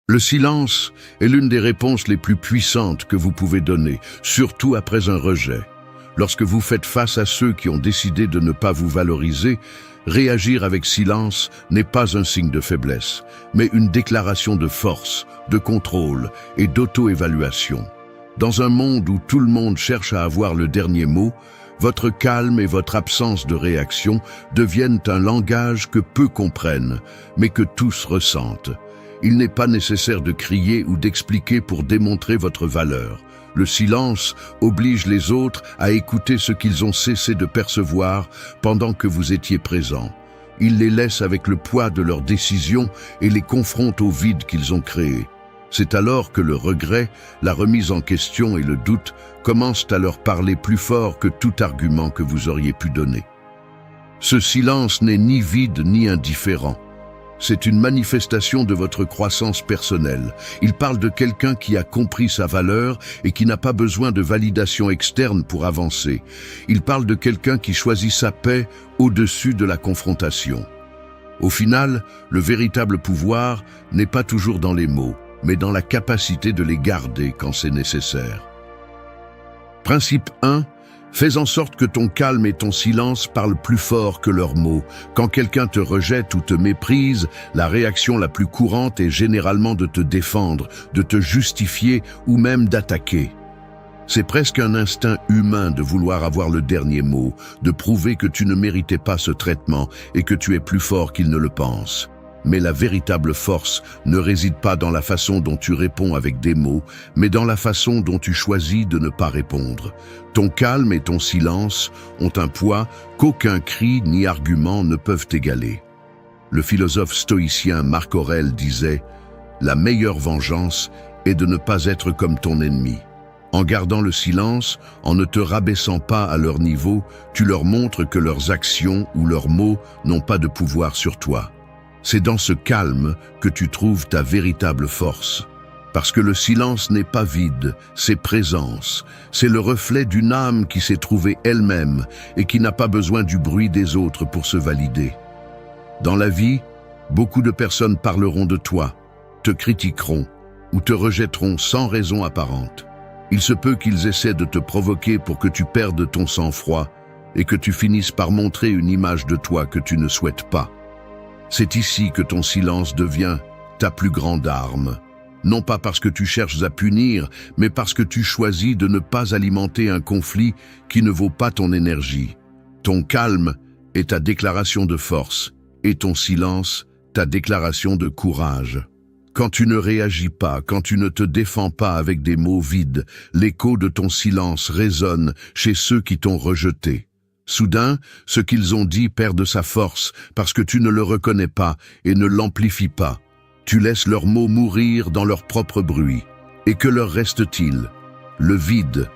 Le silence est l'une des réponses les plus puissantes que vous pouvez donner, surtout après un rejet. Lorsque vous faites face à ceux qui ont décidé de ne pas vous valoriser, réagir avec silence n'est pas un signe de faiblesse, mais une déclaration de force, de contrôle et d'auto-évaluation. Dans un monde où tout le monde cherche à avoir le dernier mot, votre calme et votre absence de réaction deviennent un langage que peu comprennent, mais que tous ressentent. Il n'est pas nécessaire de crier ou d'expliquer pour démontrer votre valeur. Le silence oblige les autres à écouter ce qu'ils ont cessé de percevoir pendant que vous étiez présent. Il les laisse avec le poids de leurs décisions et les confronte au vide qu'ils ont créé. C'est alors que le regret, la remise en question et le doute commencent à leur parler plus fort que tout argument que vous auriez pu donner. Ce silence n'est ni vide ni indifférent. C'est une manifestation de votre croissance personnelle. Il parle de quelqu'un qui a compris sa valeur et qui n'a pas besoin de validation externe pour avancer. Il parle de quelqu'un qui choisit sa paix au-dessus de la confrontation. Au final, le véritable pouvoir n'est pas toujours dans les mots, mais dans la capacité de les garder quand c'est nécessaire. Principe 1. Fais en sorte que ton calme et ton silence parlent plus fort que leurs mots. Quand quelqu'un te rejette ou te méprise, la réaction la plus courante est généralement de te défendre, de te justifier ou même d'attaquer. C'est presque un instinct humain de vouloir avoir le dernier mot, de prouver que tu ne méritais pas ce traitement et que tu es plus fort qu'il ne le pense. Mais la véritable force ne réside pas dans la façon dont tu réponds avec des mots, mais dans la façon dont tu choisis de ne pas répondre. Ton calme et ton silence ont un poids qu'aucun cri ni argument ne peuvent égaler. Le philosophe stoïcien Marc Aurèle disait « La meilleure vengeance est de ne pas être comme ton ennemi ». En gardant le silence, en ne te rabaissant pas à leur niveau, tu leur montres que leurs actions ou leurs mots n'ont pas de pouvoir sur toi. C'est dans ce calme que tu trouves ta véritable force. Parce que le silence n'est pas vide, c'est présence. C'est le reflet d'une âme qui s'est trouvée elle-même et qui n'a pas besoin du bruit des autres pour se valider. Dans la vie, beaucoup de personnes parleront de toi, te critiqueront ou te rejetteront sans raison apparente. Il se peut qu'ils essaient de te provoquer pour que tu perdes ton sang-froid et que tu finisses par montrer une image de toi que tu ne souhaites pas. C'est ici que ton silence devient ta plus grande arme. Non pas parce que tu cherches à punir, mais parce que tu choisis de ne pas alimenter un conflit qui ne vaut pas ton énergie. Ton calme est ta déclaration de force, et ton silence, ta déclaration de courage. Quand tu ne réagis pas, quand tu ne te défends pas avec des mots vides, l'écho de ton silence résonne chez ceux qui t'ont rejeté. Soudain, ce qu'ils ont dit perd de sa force parce que tu ne le reconnais pas et ne l'amplifies pas. Tu laisses leurs mots mourir dans leur propre bruit. Et que leur reste-t-il? Le vide.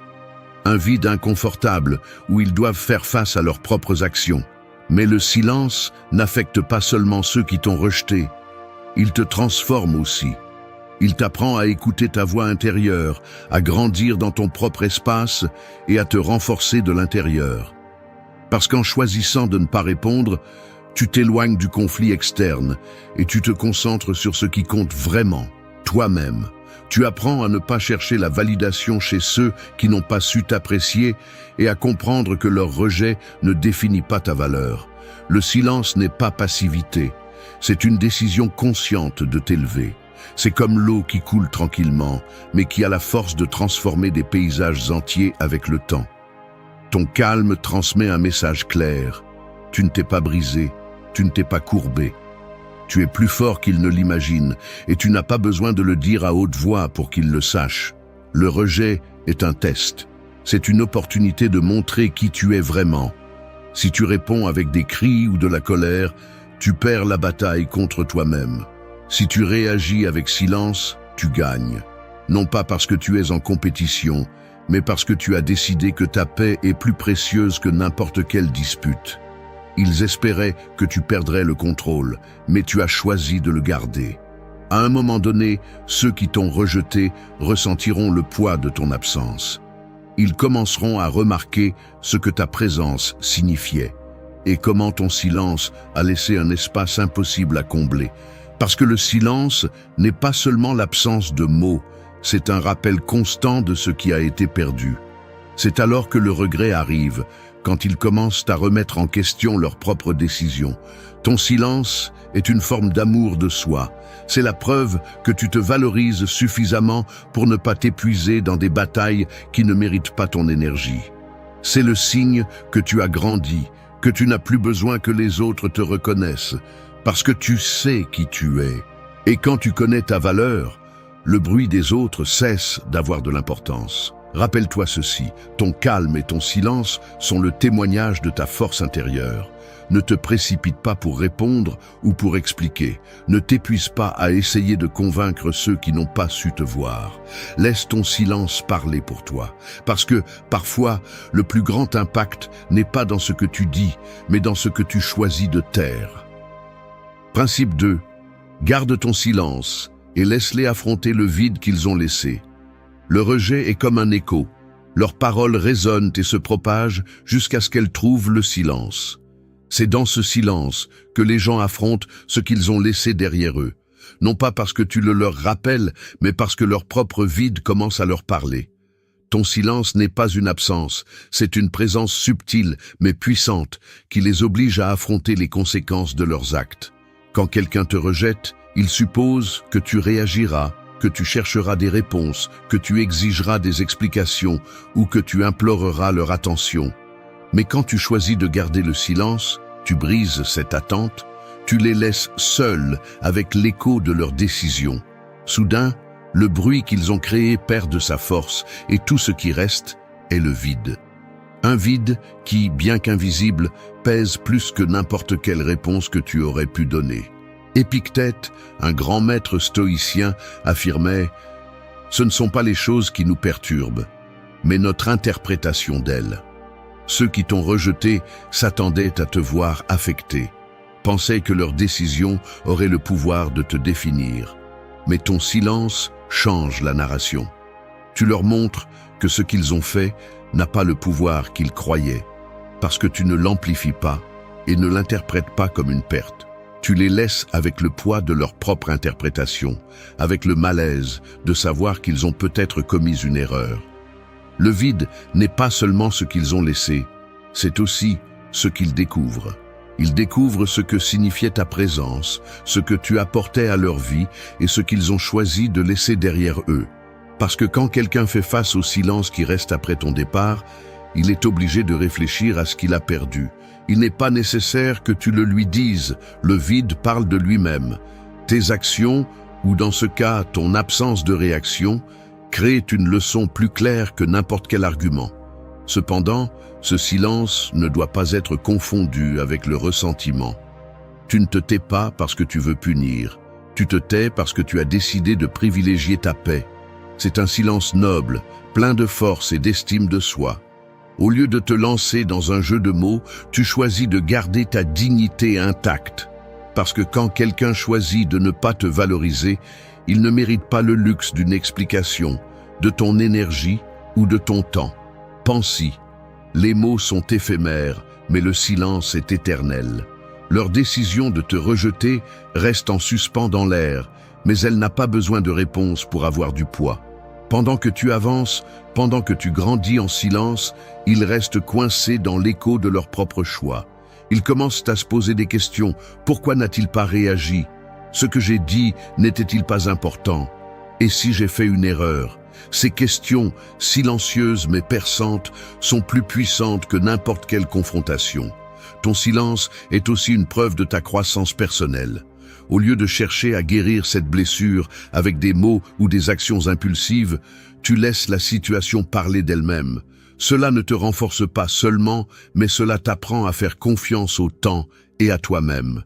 Un vide inconfortable où ils doivent faire face à leurs propres actions. Mais le silence n'affecte pas seulement ceux qui t'ont rejeté. Il te transforme aussi. Il t'apprend à écouter ta voix intérieure, à grandir dans ton propre espace et à te renforcer de l'intérieur. Parce qu'en choisissant de ne pas répondre, tu t'éloignes du conflit externe et tu te concentres sur ce qui compte vraiment, toi-même. Tu apprends à ne pas chercher la validation chez ceux qui n'ont pas su t'apprécier et à comprendre que leur rejet ne définit pas ta valeur. Le silence n'est pas passivité, c'est une décision consciente de t'élever. C'est comme l'eau qui coule tranquillement, mais qui a la force de transformer des paysages entiers avec le temps. Ton calme transmet un message clair. Tu ne t'es pas brisé, tu ne t'es pas courbé. Tu es plus fort qu'il ne l'imagine et tu n'as pas besoin de le dire à haute voix pour qu'il le sache. Le rejet est un test. C'est une opportunité de montrer qui tu es vraiment. Si tu réponds avec des cris ou de la colère, tu perds la bataille contre toi-même. Si tu réagis avec silence, tu gagnes. Non pas parce que tu es en compétition, mais parce que tu as décidé que ta paix est plus précieuse que n'importe quelle dispute. Ils espéraient que tu perdrais le contrôle, mais tu as choisi de le garder. À un moment donné, ceux qui t'ont rejeté ressentiront le poids de ton absence. Ils commenceront à remarquer ce que ta présence signifiait et comment ton silence a laissé un espace impossible à combler. Parce que le silence n'est pas seulement l'absence de mots, c'est un rappel constant de ce qui a été perdu. C'est alors que le regret arrive, quand ils commencent à remettre en question leurs propres décisions. Ton silence est une forme d'amour de soi. C'est la preuve que tu te valorises suffisamment pour ne pas t'épuiser dans des batailles qui ne méritent pas ton énergie. C'est le signe que tu as grandi, que tu n'as plus besoin que les autres te reconnaissent, parce que tu sais qui tu es. Et quand tu connais ta valeur, le bruit des autres cesse d'avoir de l'importance. Rappelle-toi ceci, ton calme et ton silence sont le témoignage de ta force intérieure. Ne te précipite pas pour répondre ou pour expliquer. Ne t'épuise pas à essayer de convaincre ceux qui n'ont pas su te voir. Laisse ton silence parler pour toi. Parce que, parfois, le plus grand impact n'est pas dans ce que tu dis, mais dans ce que tu choisis de taire. Principe 2. Garde ton silence et laisse-les affronter le vide qu'ils ont laissé. Le rejet est comme un écho. Leurs paroles résonnent et se propagent jusqu'à ce qu'elles trouvent le silence. C'est dans ce silence que les gens affrontent ce qu'ils ont laissé derrière eux. Non pas parce que tu le leur rappelles, mais parce que leur propre vide commence à leur parler. Ton silence n'est pas une absence, c'est une présence subtile mais puissante qui les oblige à affronter les conséquences de leurs actes. Quand quelqu'un te rejette, il suppose que tu réagiras, que tu chercheras des réponses, que tu exigeras des explications ou que tu imploreras leur attention. Mais quand tu choisis de garder le silence, tu brises cette attente, tu les laisses seuls avec l'écho de leurs décisions. Soudain, le bruit qu'ils ont créé perd de sa force et tout ce qui reste est le vide. Un vide qui, bien qu'invisible, pèse plus que n'importe quelle réponse que tu aurais pu donner. Épictète, un grand maître stoïcien, affirmait « Ce ne sont pas les choses qui nous perturbent, mais notre interprétation d'elles. » Ceux qui t'ont rejeté s'attendaient à te voir affecté, pensaient que leur décision aurait le pouvoir de te définir. Mais ton silence change la narration. Tu leur montres que ce qu'ils ont fait n'a pas le pouvoir qu'ils croyaient, parce que tu ne l'amplifies pas et ne l'interprètes pas comme une perte. Tu les laisses avec le poids de leur propre interprétation, avec le malaise de savoir qu'ils ont peut-être commis une erreur. Le vide n'est pas seulement ce qu'ils ont laissé, c'est aussi ce qu'ils découvrent. Ils découvrent ce que signifiait ta présence, ce que tu apportais à leur vie et ce qu'ils ont choisi de laisser derrière eux. Parce que quand quelqu'un fait face au silence qui reste après ton départ, il est obligé de réfléchir à ce qu'il a perdu. Il n'est pas nécessaire que tu le lui dises, le vide parle de lui-même. Tes actions, ou dans ce cas ton absence de réaction, créent une leçon plus claire que n'importe quel argument. Cependant, ce silence ne doit pas être confondu avec le ressentiment. Tu ne te tais pas parce que tu veux punir, tu te tais parce que tu as décidé de privilégier ta paix. C'est un silence noble, plein de force et d'estime de soi. Au lieu de te lancer dans un jeu de mots, tu choisis de garder ta dignité intacte. Parce que quand quelqu'un choisit de ne pas te valoriser, il ne mérite pas le luxe d'une explication, de ton énergie ou de ton temps. Pense-y. Les mots sont éphémères, mais le silence est éternel. Leur décision de te rejeter reste en suspens dans l'air, mais elle n'a pas besoin de réponse pour avoir du poids. Pendant que tu avances, pendant que tu grandis en silence, ils restent coincés dans l'écho de leur propre choix. Ils commencent à se poser des questions. Pourquoi n'a-t-il pas réagi? Ce que j'ai dit n'était-il pas important? Et si j'ai fait une erreur? Ces questions, silencieuses mais perçantes, sont plus puissantes que n'importe quelle confrontation. Ton silence est aussi une preuve de ta croissance personnelle. Au lieu de chercher à guérir cette blessure avec des mots ou des actions impulsives, tu laisses la situation parler d'elle-même. Cela ne te renforce pas seulement, mais cela t'apprend à faire confiance au temps et à toi-même.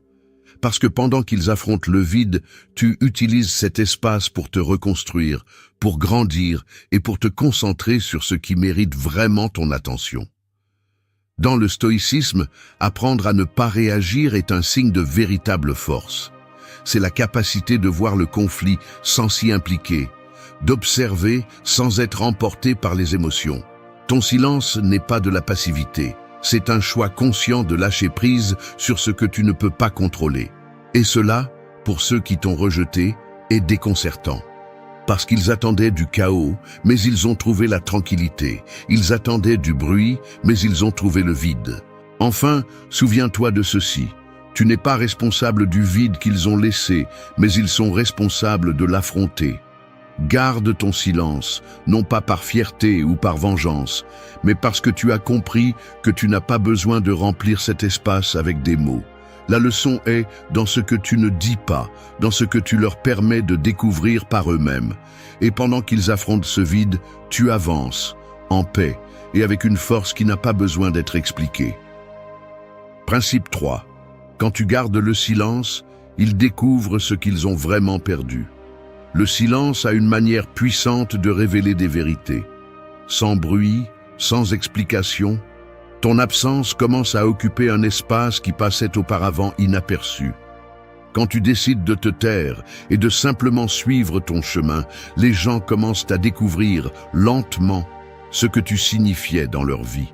Parce que pendant qu'ils affrontent le vide, tu utilises cet espace pour te reconstruire, pour grandir et pour te concentrer sur ce qui mérite vraiment ton attention. Dans le stoïcisme, apprendre à ne pas réagir est un signe de véritable force. C'est la capacité de voir le conflit sans s'y impliquer, d'observer sans être emporté par les émotions. Ton silence n'est pas de la passivité, c'est un choix conscient de lâcher prise sur ce que tu ne peux pas contrôler. Et cela, pour ceux qui t'ont rejeté est déconcertant. Parce qu'ils attendaient du chaos, mais ils ont trouvé la tranquillité. Ils attendaient du bruit, mais ils ont trouvé le vide. Enfin, souviens-toi de ceci. Tu n'es pas responsable du vide qu'ils ont laissé, mais ils sont responsables de l'affronter. Garde ton silence, non pas par fierté ou par vengeance, mais parce que tu as compris que tu n'as pas besoin de remplir cet espace avec des mots. La leçon est dans ce que tu ne dis pas, dans ce que tu leur permets de découvrir par eux-mêmes. Et pendant qu'ils affrontent ce vide, tu avances, en paix, et avec une force qui n'a pas besoin d'être expliquée. Principe 3. Quand tu gardes le silence, ils découvrent ce qu'ils ont vraiment perdu. Le silence a une manière puissante de révéler des vérités. Sans bruit, sans explication, ton absence commence à occuper un espace qui passait auparavant inaperçu. Quand tu décides de te taire et de simplement suivre ton chemin, les gens commencent à découvrir lentement ce que tu signifiais dans leur vie.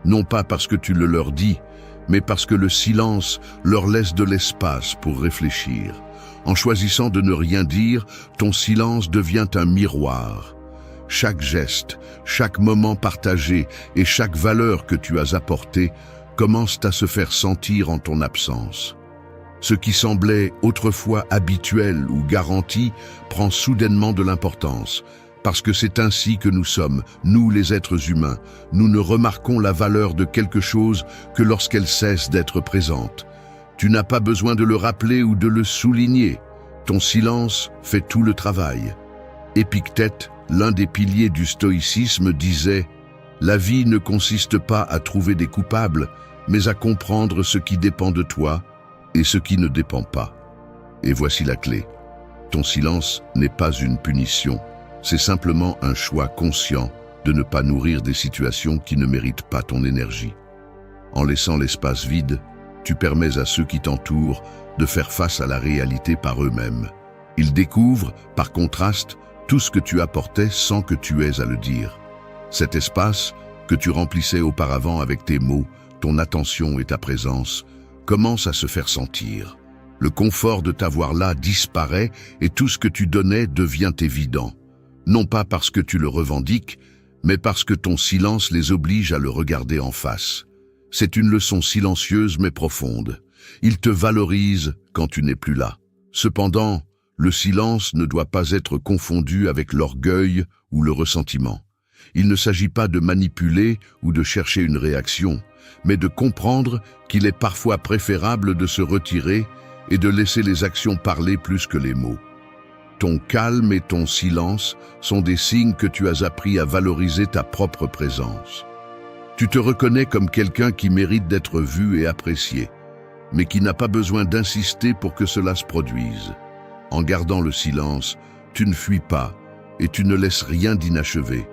Non pas parce que tu le leur dis, mais parce que le silence leur laisse de l'espace pour réfléchir. En choisissant de ne rien dire, ton silence devient un miroir. Chaque geste, chaque moment partagé et chaque valeur que tu as apportée commencent à se faire sentir en ton absence. Ce qui semblait autrefois habituel ou garanti prend soudainement de l'importance, parce que c'est ainsi que nous sommes, nous les êtres humains. Nous ne remarquons la valeur de quelque chose que lorsqu'elle cesse d'être présente. Tu n'as pas besoin de le rappeler ou de le souligner. Ton silence fait tout le travail. Épictète, l'un des piliers du stoïcisme, disait « La vie ne consiste pas à trouver des coupables, mais à comprendre ce qui dépend de toi et ce qui ne dépend pas. » Et voici la clé. Ton silence n'est pas une punition, c'est simplement un choix conscient de ne pas nourrir des situations qui ne méritent pas ton énergie. En laissant l'espace vide, tu permets à ceux qui t'entourent de faire face à la réalité par eux-mêmes. Ils découvrent, par contraste, tout ce que tu apportais sans que tu aies à le dire. Cet espace, que tu remplissais auparavant avec tes mots, ton attention et ta présence, commence à se faire sentir. Le confort de t'avoir là disparaît et tout ce que tu donnais devient évident. Non pas parce que tu le revendiques, mais parce que ton silence les oblige à le regarder en face. C'est une leçon silencieuse mais profonde. Ils te valorisent quand tu n'es plus là. Cependant, le silence ne doit pas être confondu avec l'orgueil ou le ressentiment. Il ne s'agit pas de manipuler ou de chercher une réaction, mais de comprendre qu'il est parfois préférable de se retirer et de laisser les actions parler plus que les mots. Ton calme et ton silence sont des signes que tu as appris à valoriser ta propre présence. Tu te reconnais comme quelqu'un qui mérite d'être vu et apprécié, mais qui n'a pas besoin d'insister pour que cela se produise. En gardant le silence, tu ne fuis pas et tu ne laisses rien d'inachevé.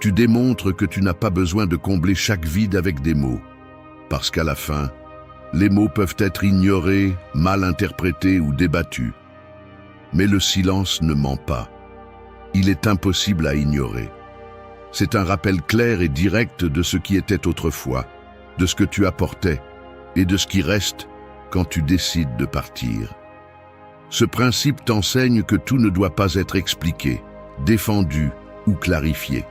Tu démontres que tu n'as pas besoin de combler chaque vide avec des mots. Parce qu'à la fin, les mots peuvent être ignorés, mal interprétés ou débattus. Mais le silence ne ment pas. Il est impossible à ignorer. C'est un rappel clair et direct de ce qui était autrefois, de ce que tu apportais et de ce qui reste quand tu décides de partir. Ce principe t'enseigne que tout ne doit pas être expliqué, défendu ou clarifié.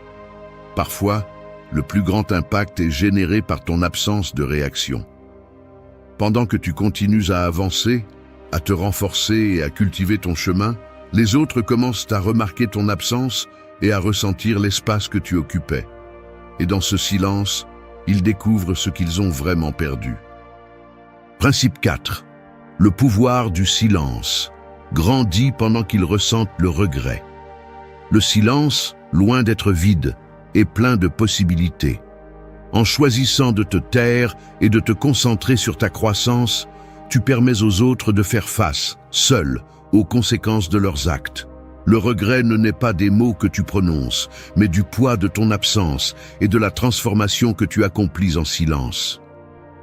Parfois, le plus grand impact est généré par ton absence de réaction. Pendant que tu continues à avancer, à te renforcer et à cultiver ton chemin, les autres commencent à remarquer ton absence et à ressentir l'espace que tu occupais. Et dans ce silence, ils découvrent ce qu'ils ont vraiment perdu. Principe 4. Le pouvoir du silence grandit pendant qu'ils ressentent le regret. Le silence, loin d'être vide, est plein de possibilités. En choisissant de te taire et de te concentrer sur ta croissance, tu permets aux autres de faire face, seuls, aux conséquences de leurs actes. Le regret ne naît pas des mots que tu prononces, mais du poids de ton absence et de la transformation que tu accomplis en silence.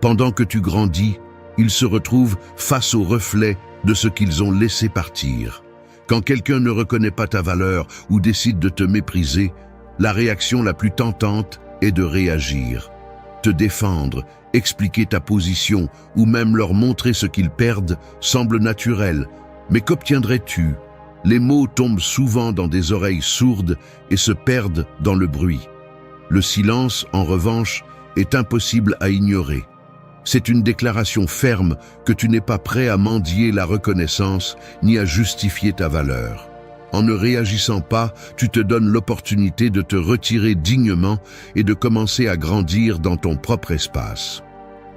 Pendant que tu grandis, ils se retrouvent face au reflet de ce qu'ils ont laissé partir. Quand quelqu'un ne reconnaît pas ta valeur ou décide de te mépriser, la réaction la plus tentante est de réagir. Te défendre, expliquer ta position ou même leur montrer ce qu'ils perdent semble naturel, Mais qu'obtiendrais-tu? Les mots tombent souvent dans des oreilles sourdes et se perdent dans le bruit. Le silence, en revanche, est impossible à ignorer. C'est une déclaration ferme que tu n'es pas prêt à mendier la reconnaissance ni à justifier ta valeur. En ne réagissant pas, tu te donnes l'opportunité de te retirer dignement et de commencer à grandir dans ton propre espace.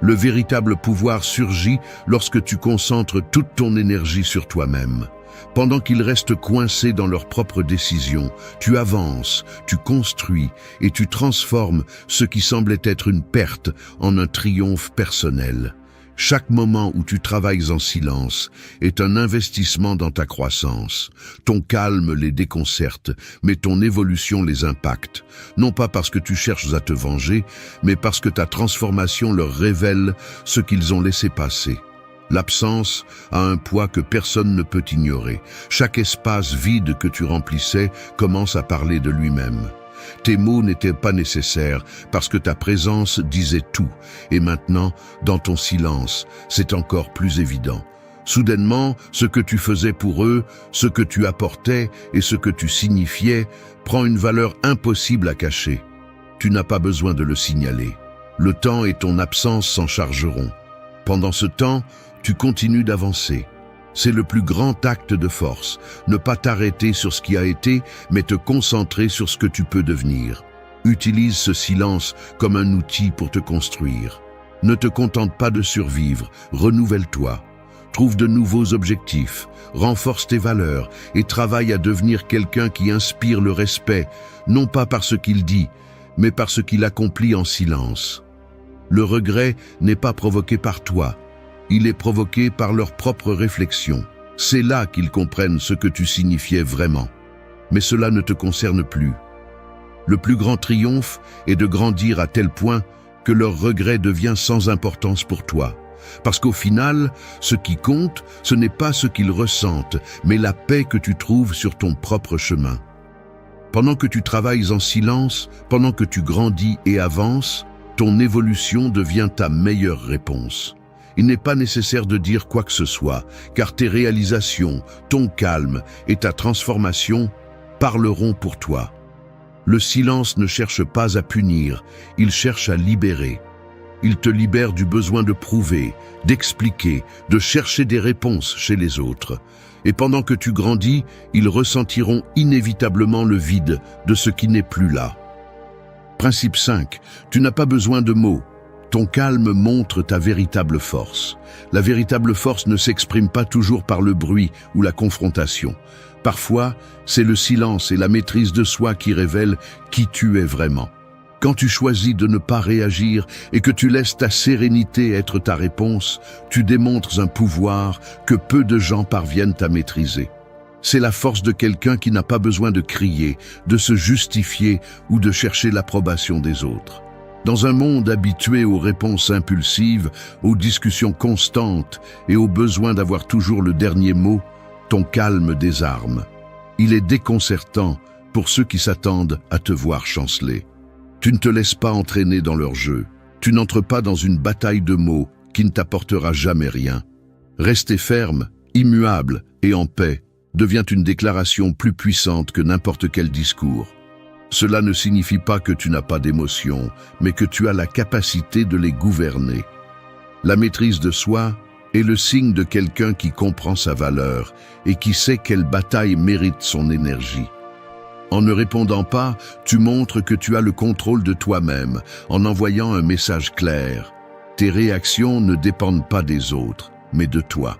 Le véritable pouvoir surgit lorsque tu concentres toute ton énergie sur toi-même. Pendant qu'ils restent coincés dans leurs propres décisions, tu avances, tu construis et tu transformes ce qui semblait être une perte en un triomphe personnel. Chaque moment où tu travailles en silence est un investissement dans ta croissance. Ton calme les déconcerte, mais ton évolution les impacte. Non pas parce que tu cherches à te venger, mais parce que ta transformation leur révèle ce qu'ils ont laissé passer. L'absence a un poids que personne ne peut ignorer. Chaque espace vide que tu remplissais commence à parler de lui-même. Tes mots n'étaient pas nécessaires parce que ta présence disait tout. Et maintenant, dans ton silence, c'est encore plus évident. Soudainement, ce que tu faisais pour eux, ce que tu apportais et ce que tu signifiais prend une valeur impossible à cacher. Tu n'as pas besoin de le signaler. Le temps et ton absence s'en chargeront. Pendant ce temps, tu continues d'avancer. C'est le plus grand acte de force, ne pas t'arrêter sur ce qui a été, mais te concentrer sur ce que tu peux devenir. Utilise ce silence comme un outil pour te construire. Ne te contente pas de survivre, renouvelle-toi. Trouve de nouveaux objectifs, renforce tes valeurs et travaille à devenir quelqu'un qui inspire le respect, non pas par ce qu'il dit, mais par ce qu'il accomplit en silence. Le regret n'est pas provoqué par toi. Il est provoqué par leur propre réflexion. C'est là qu'ils comprennent ce que tu signifiais vraiment. Mais cela ne te concerne plus. Le plus grand triomphe est de grandir à tel point que leur regret devient sans importance pour toi. Parce qu'au final, ce qui compte, ce n'est pas ce qu'ils ressentent, mais la paix que tu trouves sur ton propre chemin. Pendant que tu travailles en silence, pendant que tu grandis et avances, ton évolution devient ta meilleure réponse. Il n'est pas nécessaire de dire quoi que ce soit, car tes réalisations, ton calme et ta transformation parleront pour toi. Le silence ne cherche pas à punir, il cherche à libérer. Il te libère du besoin de prouver, d'expliquer, de chercher des réponses chez les autres. Et pendant que tu grandis, ils ressentiront inévitablement le vide de ce qui n'est plus là. Principe 5. Tu n'as pas besoin de mots. Ton calme montre ta véritable force. La véritable force ne s'exprime pas toujours par le bruit ou la confrontation. Parfois, c'est le silence et la maîtrise de soi qui révèlent qui tu es vraiment. Quand tu choisis de ne pas réagir et que tu laisses ta sérénité être ta réponse, tu démontres un pouvoir que peu de gens parviennent à maîtriser. C'est la force de quelqu'un qui n'a pas besoin de crier, de se justifier ou de chercher l'approbation des autres. Dans un monde habitué aux réponses impulsives, aux discussions constantes et au besoin d'avoir toujours le dernier mot, ton calme désarme. Il est déconcertant pour ceux qui s'attendent à te voir chanceler. Tu ne te laisses pas entraîner dans leur jeu. Tu n'entres pas dans une bataille de mots qui ne t'apportera jamais rien. Rester ferme, immuable et en paix devient une déclaration plus puissante que n'importe quel discours. Cela ne signifie pas que tu n'as pas d'émotions, mais que tu as la capacité de les gouverner. La maîtrise de soi est le signe de quelqu'un qui comprend sa valeur et qui sait quelle bataille mérite son énergie. En ne répondant pas, tu montres que tu as le contrôle de toi-même en envoyant un message clair. Tes réactions ne dépendent pas des autres, mais de toi.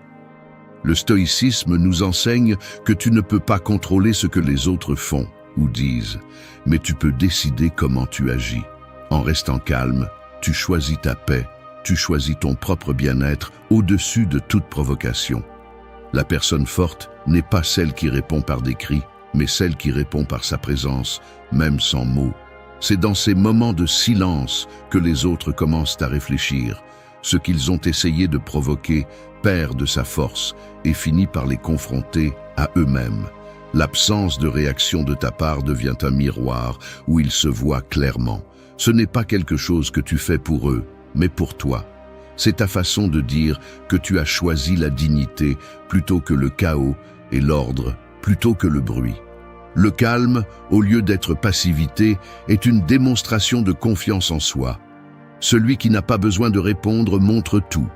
Le stoïcisme nous enseigne que tu ne peux pas contrôler ce que les autres font ou disent, mais tu peux décider comment tu agis. En restant calme, tu choisis ta paix, tu choisis ton propre bien-être au-dessus de toute provocation. La personne forte n'est pas celle qui répond par des cris, mais celle qui répond par sa présence, même sans mots. C'est dans ces moments de silence que les autres commencent à réfléchir. Ce qu'ils ont essayé de provoquer perd de sa force et finit par les confronter à eux-mêmes. L'absence de réaction de ta part devient un miroir où ils se voient clairement. Ce n'est pas quelque chose que tu fais pour eux, mais pour toi. C'est ta façon de dire que tu as choisi la dignité plutôt que le chaos et l'ordre plutôt que le bruit. Le calme, au lieu d'être passivité, est une démonstration de confiance en soi. Celui qui n'a pas besoin de répondre montre tout,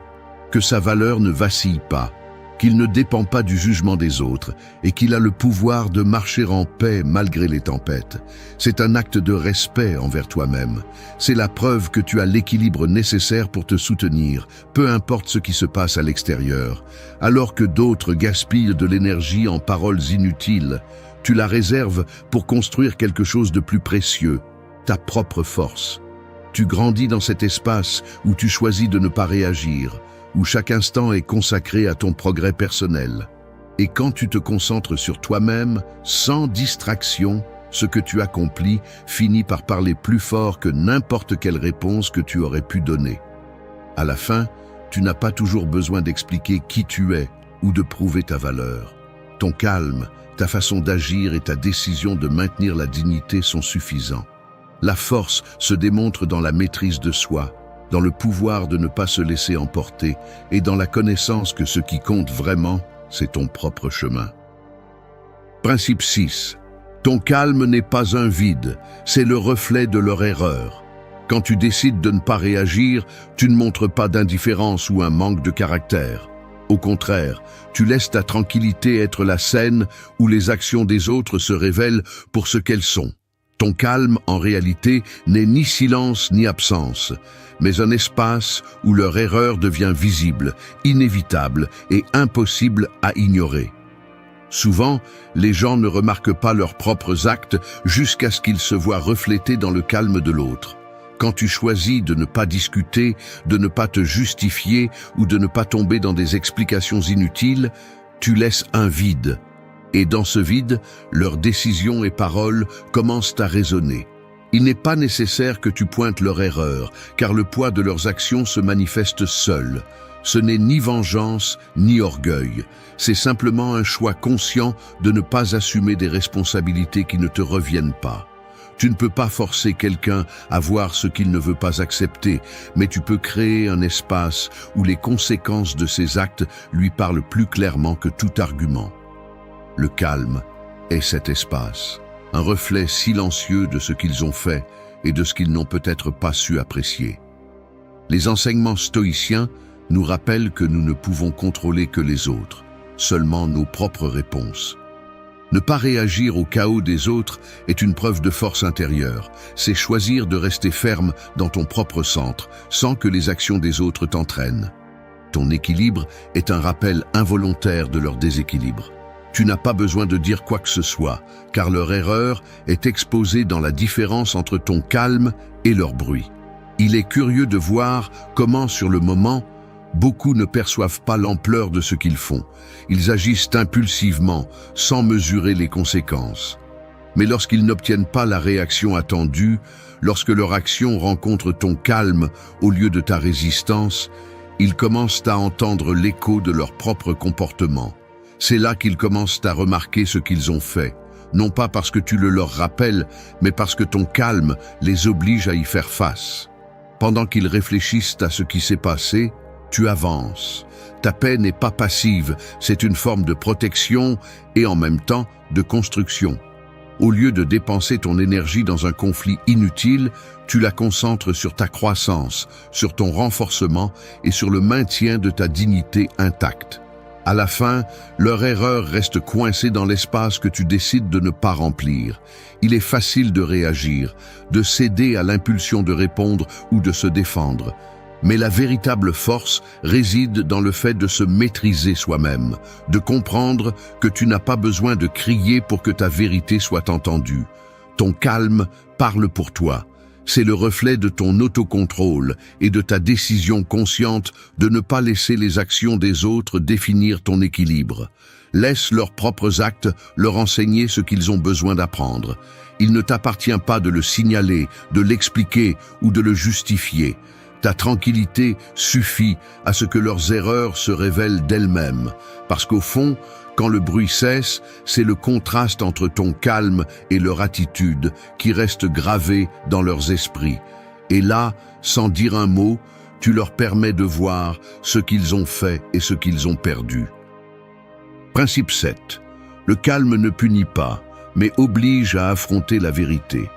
que sa valeur ne vacille pas, qu'il ne dépend pas du jugement des autres et qu'il a le pouvoir de marcher en paix malgré les tempêtes. C'est un acte de respect envers toi-même. C'est la preuve que tu as l'équilibre nécessaire pour te soutenir, peu importe ce qui se passe à l'extérieur. Alors que d'autres gaspillent de l'énergie en paroles inutiles, tu la réserves pour construire quelque chose de plus précieux, ta propre force. Tu grandis dans cet espace où tu choisis de ne pas réagir, où chaque instant est consacré à ton progrès personnel. Et quand tu te concentres sur toi-même, sans distraction, ce que tu accomplis finit par parler plus fort que n'importe quelle réponse que tu aurais pu donner. À la fin, tu n'as pas toujours besoin d'expliquer qui tu es ou de prouver ta valeur. Ton calme, ta façon d'agir et ta décision de maintenir la dignité sont suffisants. La force se démontre dans la maîtrise de soi, dans le pouvoir de ne pas se laisser emporter et dans la connaissance que ce qui compte vraiment, c'est ton propre chemin. Principe 6. Ton calme n'est pas un vide, c'est le reflet de leur erreur. Quand tu décides de ne pas réagir, tu ne montres pas d'indifférence ou un manque de caractère. Au contraire, tu laisses ta tranquillité être la scène où les actions des autres se révèlent pour ce qu'elles sont. Ton calme, en réalité, n'est ni silence ni absence, mais un espace où leur erreur devient visible, inévitable et impossible à ignorer. Souvent, les gens ne remarquent pas leurs propres actes jusqu'à ce qu'ils se voient reflétés dans le calme de l'autre. Quand tu choisis de ne pas discuter, de ne pas te justifier ou de ne pas tomber dans des explications inutiles, tu laisses un vide. Et dans ce vide, leurs décisions et paroles commencent à résonner. Il n'est pas nécessaire que tu pointes leur erreur, car le poids de leurs actions se manifeste seul. Ce n'est ni vengeance, ni orgueil. C'est simplement un choix conscient de ne pas assumer des responsabilités qui ne te reviennent pas. Tu ne peux pas forcer quelqu'un à voir ce qu'il ne veut pas accepter, mais tu peux créer un espace où les conséquences de ses actes lui parlent plus clairement que tout argument. Le calme est cet espace, un reflet silencieux de ce qu'ils ont fait et de ce qu'ils n'ont peut-être pas su apprécier. Les enseignements stoïciens nous rappellent que nous ne pouvons contrôler que les autres, seulement nos propres réponses. Ne pas réagir au chaos des autres est une preuve de force intérieure. C'est choisir de rester ferme dans ton propre centre, sans que les actions des autres t'entraînent. Ton équilibre est un rappel involontaire de leur déséquilibre. Tu n'as pas besoin de dire quoi que ce soit, car leur erreur est exposée dans la différence entre ton calme et leur bruit. Il est curieux de voir comment, sur le moment, beaucoup ne perçoivent pas l'ampleur de ce qu'ils font. Ils agissent impulsivement, sans mesurer les conséquences. Mais lorsqu'ils n'obtiennent pas la réaction attendue, lorsque leur action rencontre ton calme au lieu de ta résistance, ils commencent à entendre l'écho de leur propre comportement. C'est là qu'ils commencent à remarquer ce qu'ils ont fait, non pas parce que tu le leur rappelles, mais parce que ton calme les oblige à y faire face. Pendant qu'ils réfléchissent à ce qui s'est passé, tu avances. Ta paix n'est pas passive, c'est une forme de protection et en même temps de construction. Au lieu de dépenser ton énergie dans un conflit inutile, tu la concentres sur ta croissance, sur ton renforcement et sur le maintien de ta dignité intacte. À la fin, leur erreur reste coincée dans l'espace que tu décides de ne pas remplir. Il est facile de réagir, de céder à l'impulsion de répondre ou de se défendre. Mais la véritable force réside dans le fait de se maîtriser soi-même, de comprendre que tu n'as pas besoin de crier pour que ta vérité soit entendue. Ton calme parle pour toi. C'est le reflet de ton autocontrôle et de ta décision consciente de ne pas laisser les actions des autres définir ton équilibre. Laisse leurs propres actes leur enseigner ce qu'ils ont besoin d'apprendre. Il ne t'appartient pas de le signaler, de l'expliquer ou de le justifier. Ta tranquillité suffit à ce que leurs erreurs se révèlent d'elles-mêmes, parce qu'au fond, quand le bruit cesse, c'est le contraste entre ton calme et leur attitude qui reste gravé dans leurs esprits. Et là, sans dire un mot, tu leur permets de voir ce qu'ils ont fait et ce qu'ils ont perdu. Principe 7. Le calme ne punit pas, mais oblige à affronter la vérité.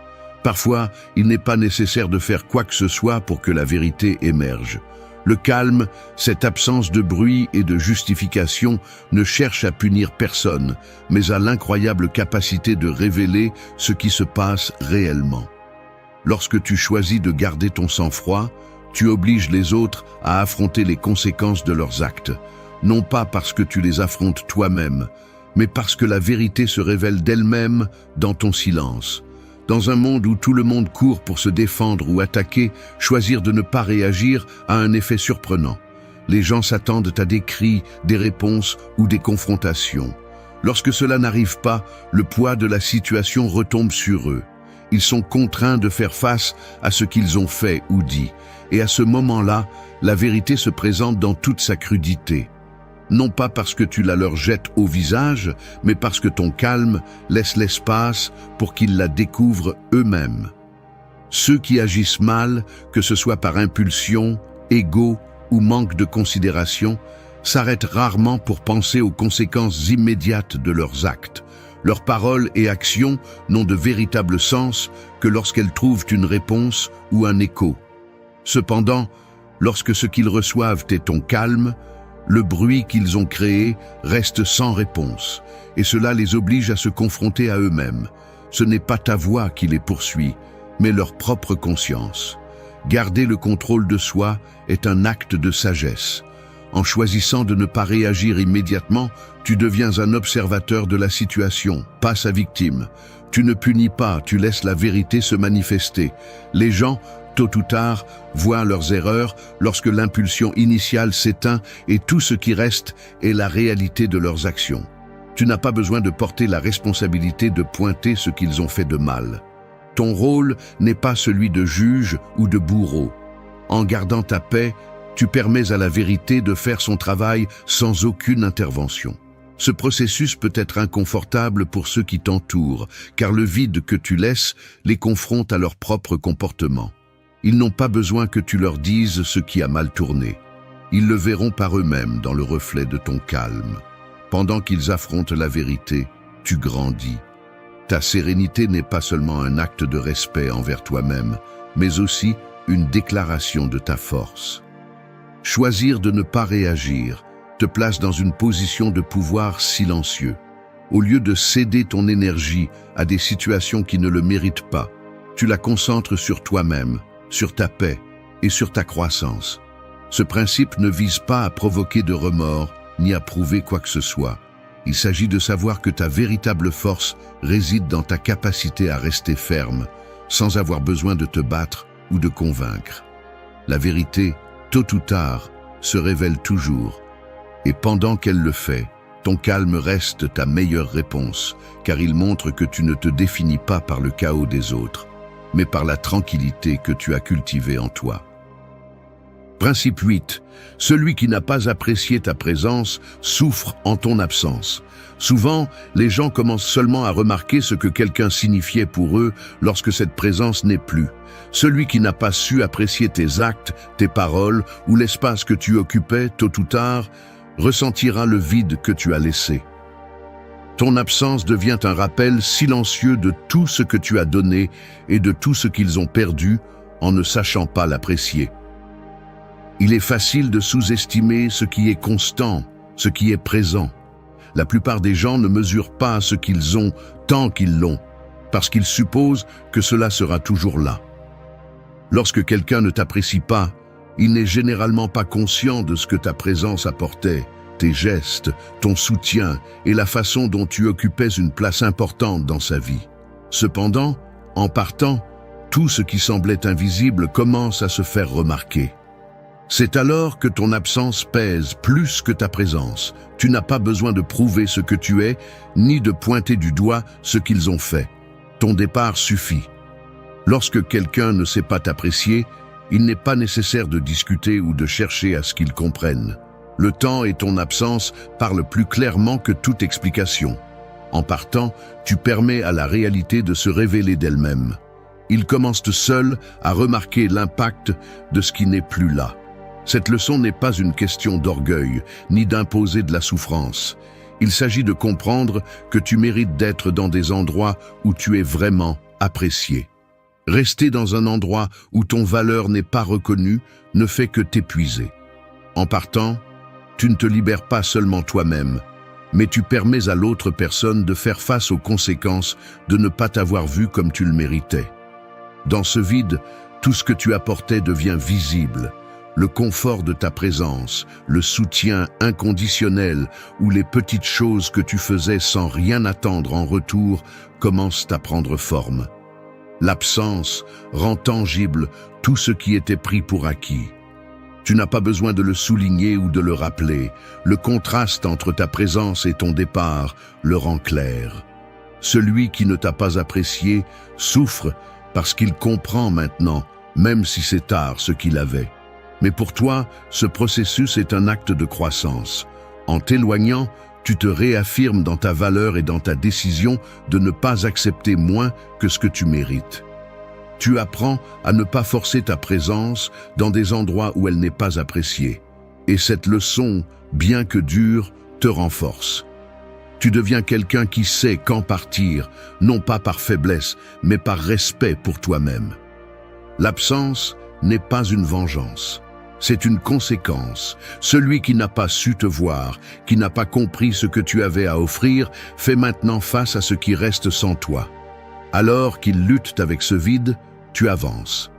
Parfois, il n'est pas nécessaire de faire quoi que ce soit pour que la vérité émerge. Le calme, cette absence de bruit et de justification, ne cherche à punir personne, mais a l'incroyable capacité de révéler ce qui se passe réellement. Lorsque tu choisis de garder ton sang-froid, tu obliges les autres à affronter les conséquences de leurs actes, non pas parce que tu les affrontes toi-même, mais parce que la vérité se révèle d'elle-même dans ton silence. Dans un monde où tout le monde court pour se défendre ou attaquer, choisir de ne pas réagir a un effet surprenant. Les gens s'attendent à des cris, des réponses ou des confrontations. Lorsque cela n'arrive pas, le poids de la situation retombe sur eux. Ils sont contraints de faire face à ce qu'ils ont fait ou dit. Et à ce moment-là, la vérité se présente dans toute sa crudité. Non pas parce que tu la leur jettes au visage, mais parce que ton calme laisse l'espace pour qu'ils la découvrent eux-mêmes. Ceux qui agissent mal, que ce soit par impulsion, ego ou manque de considération, s'arrêtent rarement pour penser aux conséquences immédiates de leurs actes. Leurs paroles et actions n'ont de véritable sens que lorsqu'elles trouvent une réponse ou un écho. Cependant, lorsque ce qu'ils reçoivent est ton calme, le bruit qu'ils ont créé reste sans réponse, et cela les oblige à se confronter à eux-mêmes. Ce n'est pas ta voix qui les poursuit, mais leur propre conscience. Garder le contrôle de soi est un acte de sagesse. En choisissant de ne pas réagir immédiatement, tu deviens un observateur de la situation, pas sa victime. Tu ne punis pas, tu laisses la vérité se manifester. Les gens, tôt ou tard, voient leurs erreurs lorsque l'impulsion initiale s'éteint et tout ce qui reste est la réalité de leurs actions. Tu n'as pas besoin de porter la responsabilité de pointer ce qu'ils ont fait de mal. Ton rôle n'est pas celui de juge ou de bourreau. En gardant ta paix, tu permets à la vérité de faire son travail sans aucune intervention. Ce processus peut être inconfortable pour ceux qui t'entourent, car le vide que tu laisses les confronte à leur propre comportement. Ils n'ont pas besoin que tu leur dises ce qui a mal tourné. Ils le verront par eux-mêmes dans le reflet de ton calme. Pendant qu'ils affrontent la vérité, tu grandis. Ta sérénité n'est pas seulement un acte de respect envers toi-même, mais aussi une déclaration de ta force. Choisir de ne pas réagir te place dans une position de pouvoir silencieux. Au lieu de céder ton énergie à des situations qui ne le méritent pas, tu la concentres sur toi-même, sur ta paix et sur ta croissance. Ce principe ne vise pas à provoquer de remords ni à prouver quoi que ce soit. Il s'agit de savoir que ta véritable force réside dans ta capacité à rester ferme, sans avoir besoin de te battre ou de convaincre. La vérité, tôt ou tard, se révèle toujours. Et pendant qu'elle le fait, ton calme reste ta meilleure réponse, car il montre que tu ne te définis pas par le chaos des autres, mais par la tranquillité que tu as cultivée en toi. Principe 8. Celui qui n'a pas apprécié ta présence souffre en ton absence. Souvent, les gens commencent seulement à remarquer ce que quelqu'un signifiait pour eux lorsque cette présence n'est plus. Celui qui n'a pas su apprécier tes actes, tes paroles ou l'espace que tu occupais tôt ou tard, ressentira le vide que tu as laissé. Ton absence devient un rappel silencieux de tout ce que tu as donné et de tout ce qu'ils ont perdu en ne sachant pas l'apprécier. Il est facile de sous-estimer ce qui est constant, ce qui est présent. La plupart des gens ne mesurent pas ce qu'ils ont tant qu'ils l'ont, parce qu'ils supposent que cela sera toujours là. Lorsque quelqu'un ne t'apprécie pas, il n'est généralement pas conscient de ce que ta présence apportait, tes gestes, ton soutien et la façon dont tu occupais une place importante dans sa vie. Cependant, en partant, tout ce qui semblait invisible commence à se faire remarquer. C'est alors que ton absence pèse plus que ta présence. Tu n'as pas besoin de prouver ce que tu es, ni de pointer du doigt ce qu'ils ont fait. Ton départ suffit. Lorsque quelqu'un ne sait pas t'apprécier, il n'est pas nécessaire de discuter ou de chercher à ce qu'il comprenne. Le temps et ton absence parlent plus clairement que toute explication. En partant, tu permets à la réalité de se révéler d'elle-même. Ils commencent seuls à remarquer l'impact de ce qui n'est plus là. Cette leçon n'est pas une question d'orgueil, ni d'imposer de la souffrance. Il s'agit de comprendre que tu mérites d'être dans des endroits où tu es vraiment apprécié. Rester dans un endroit où ton valeur n'est pas reconnue ne fait que t'épuiser. En partant, tu ne te libères pas seulement toi-même, mais tu permets à l'autre personne de faire face aux conséquences de ne pas t'avoir vu comme tu le méritais. Dans ce vide, tout ce que tu apportais devient visible. Le confort de ta présence, le soutien inconditionnel ou les petites choses que tu faisais sans rien attendre en retour commencent à prendre forme. L'absence rend tangible tout ce qui était pris pour acquis. Tu n'as pas besoin de le souligner ou de le rappeler. Le contraste entre ta présence et ton départ le rend clair. Celui qui ne t'a pas apprécié souffre parce qu'il comprend maintenant, même si c'est tard, ce qu'il avait. Mais pour toi, ce processus est un acte de croissance. En t'éloignant, tu te réaffirmes dans ta valeur et dans ta décision de ne pas accepter moins que ce que tu mérites. Tu apprends à ne pas forcer ta présence dans des endroits où elle n'est pas appréciée. Et cette leçon, bien que dure, te renforce. Tu deviens quelqu'un qui sait quand partir, non pas par faiblesse, mais par respect pour toi-même. L'absence n'est pas une vengeance. C'est une conséquence. Celui qui n'a pas su te voir, qui n'a pas compris ce que tu avais à offrir, fait maintenant face à ce qui reste sans toi. Alors qu'il lutte avec ce vide, tu avances.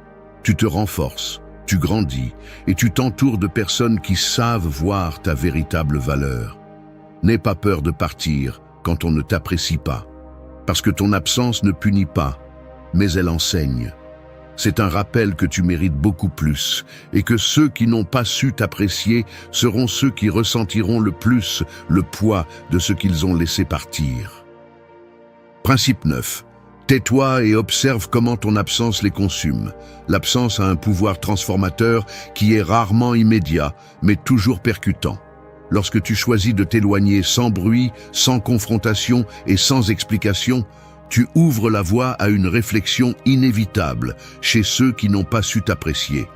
Tu te renforces, tu grandis et tu t'entoures de personnes qui savent voir ta véritable valeur. N'aie pas peur de partir quand on ne t'apprécie pas, parce que ton absence ne punit pas, mais elle enseigne. C'est un rappel que tu mérites beaucoup plus et que ceux qui n'ont pas su t'apprécier seront ceux qui ressentiront le plus le poids de ce qu'ils ont laissé partir. Principe 9. Tais-toi et observe comment ton absence les consume. L'absence a un pouvoir transformateur qui est rarement immédiat, mais toujours percutant. Lorsque tu choisis de t'éloigner sans bruit, sans confrontation et sans explication, tu ouvres la voie à une réflexion inévitable chez ceux qui n'ont pas su t'apprécier.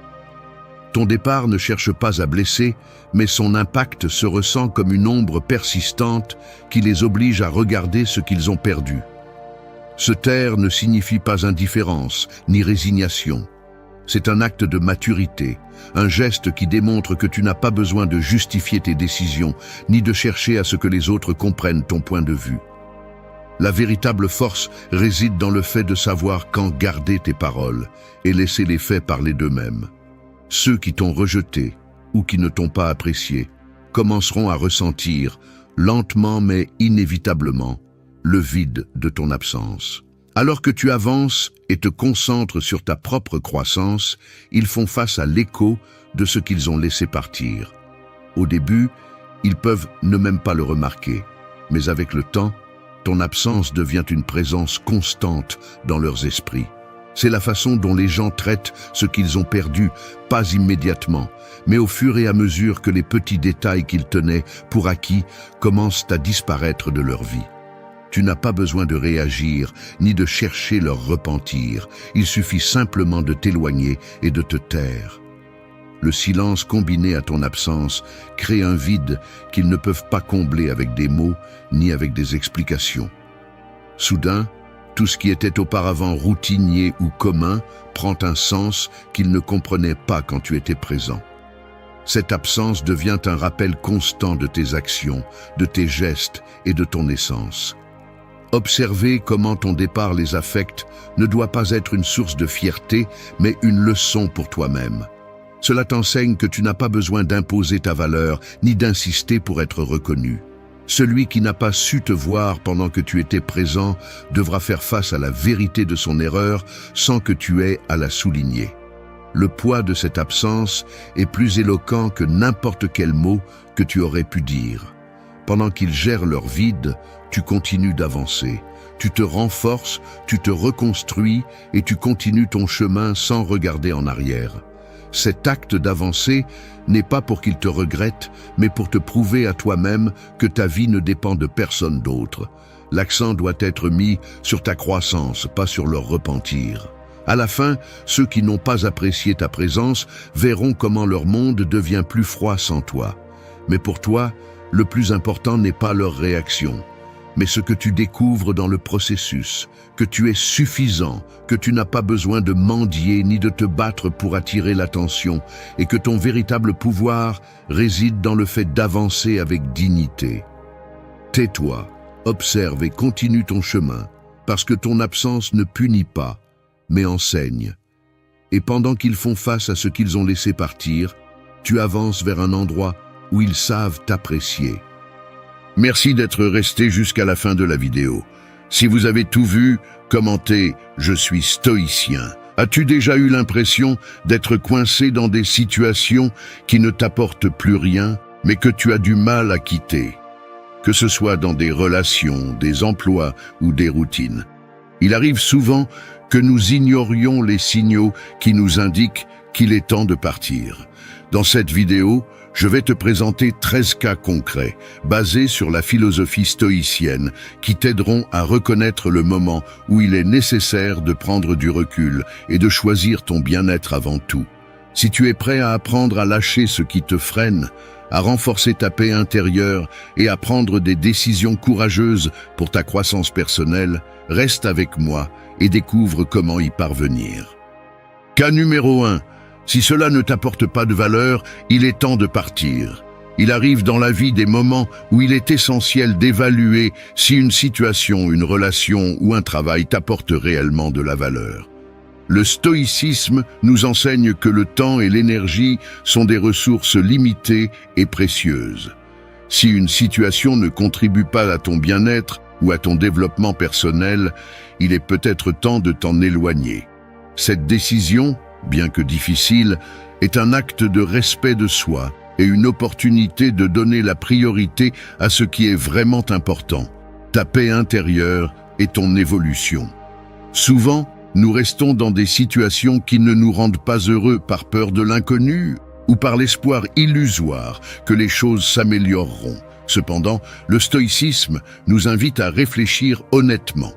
Ton départ ne cherche pas à blesser, mais son impact se ressent comme une ombre persistante qui les oblige à regarder ce qu'ils ont perdu. Se taire ne signifie pas indifférence ni résignation. C'est un acte de maturité, un geste qui démontre que tu n'as pas besoin de justifier tes décisions, ni de chercher à ce que les autres comprennent ton point de vue. La véritable force réside dans le fait de savoir quand garder tes paroles et laisser les faits parler d'eux-mêmes. Ceux qui t'ont rejeté ou qui ne t'ont pas apprécié commenceront à ressentir, lentement mais inévitablement, le vide de ton absence. Alors que tu avances et te concentres sur ta propre croissance, ils font face à l'écho de ce qu'ils ont laissé partir. Au début, ils peuvent ne même pas le remarquer, mais avec le temps, ton absence devient une présence constante dans leurs esprits. C'est la façon dont les gens traitent ce qu'ils ont perdu, pas immédiatement, mais au fur et à mesure que les petits détails qu'ils tenaient pour acquis commencent à disparaître de leur vie. Tu n'as pas besoin de réagir, ni de chercher leur repentir. Il suffit simplement de t'éloigner et de te taire. Le silence combiné à ton absence crée un vide qu'ils ne peuvent pas combler avec des mots ni avec des explications. Soudain, tout ce qui était auparavant routinier ou commun prend un sens qu'ils ne comprenaient pas quand tu étais présent. Cette absence devient un rappel constant de tes actions, de tes gestes et de ton essence. Observer comment ton départ les affecte ne doit pas être une source de fierté, mais une leçon pour toi-même. Cela t'enseigne que tu n'as pas besoin d'imposer ta valeur, ni d'insister pour être reconnu. Celui qui n'a pas su te voir pendant que tu étais présent devra faire face à la vérité de son erreur sans que tu aies à la souligner. Le poids de cette absence est plus éloquent que n'importe quel mot que tu aurais pu dire. Pendant qu'ils gèrent leur vide, tu continues d'avancer. Tu te renforces, tu te reconstruis et tu continues ton chemin sans regarder en arrière. Cet acte d'avancer n'est pas pour qu'ils te regrettent, mais pour te prouver à toi-même que ta vie ne dépend de personne d'autre. L'accent doit être mis sur ta croissance, pas sur leur repentir. À la fin, ceux qui n'ont pas apprécié ta présence verront comment leur monde devient plus froid sans toi. Mais pour toi, le plus important n'est pas leur réaction, mais ce que tu découvres dans le processus, que tu es suffisant, que tu n'as pas besoin de mendier ni de te battre pour attirer l'attention, et que ton véritable pouvoir réside dans le fait d'avancer avec dignité. Tais-toi, observe et continue ton chemin, parce que ton absence ne punit pas, mais enseigne. Et pendant qu'ils font face à ce qu'ils ont laissé partir, tu avances vers un endroit où ils savent t'apprécier. Merci d'être resté jusqu'à la fin de la vidéo. Si vous avez tout vu, commentez « Je suis stoïcien ». As-tu déjà eu l'impression d'être coincé dans des situations qui ne t'apportent plus rien, mais que tu as du mal à quitter? Que ce soit dans des relations, des emplois ou des routines. Il arrive souvent que nous ignorions les signaux qui nous indiquent qu'il est temps de partir. Dans cette vidéo, je vais te présenter 13 cas concrets, basés sur la philosophie stoïcienne, qui t'aideront à reconnaître le moment où il est nécessaire de prendre du recul et de choisir ton bien-être avant tout. Si tu es prêt à apprendre à lâcher ce qui te freine, à renforcer ta paix intérieure et à prendre des décisions courageuses pour ta croissance personnelle, reste avec moi et découvre comment y parvenir. Cas numéro 1. Si cela ne t'apporte pas de valeur, il est temps de partir. Il arrive dans la vie des moments où il est essentiel d'évaluer si une situation, une relation ou un travail t'apporte réellement de la valeur. Le stoïcisme nous enseigne que le temps et l'énergie sont des ressources limitées et précieuses. Si une situation ne contribue pas à ton bien-être ou à ton développement personnel, il est peut-être temps de t'en éloigner. Cette décision, bien que difficile, est un acte de respect de soi et une opportunité de donner la priorité à ce qui est vraiment important, ta paix intérieure et ton évolution. Souvent, nous restons dans des situations qui ne nous rendent pas heureux par peur de l'inconnu ou par l'espoir illusoire que les choses s'amélioreront. Cependant, le stoïcisme nous invite à réfléchir honnêtement.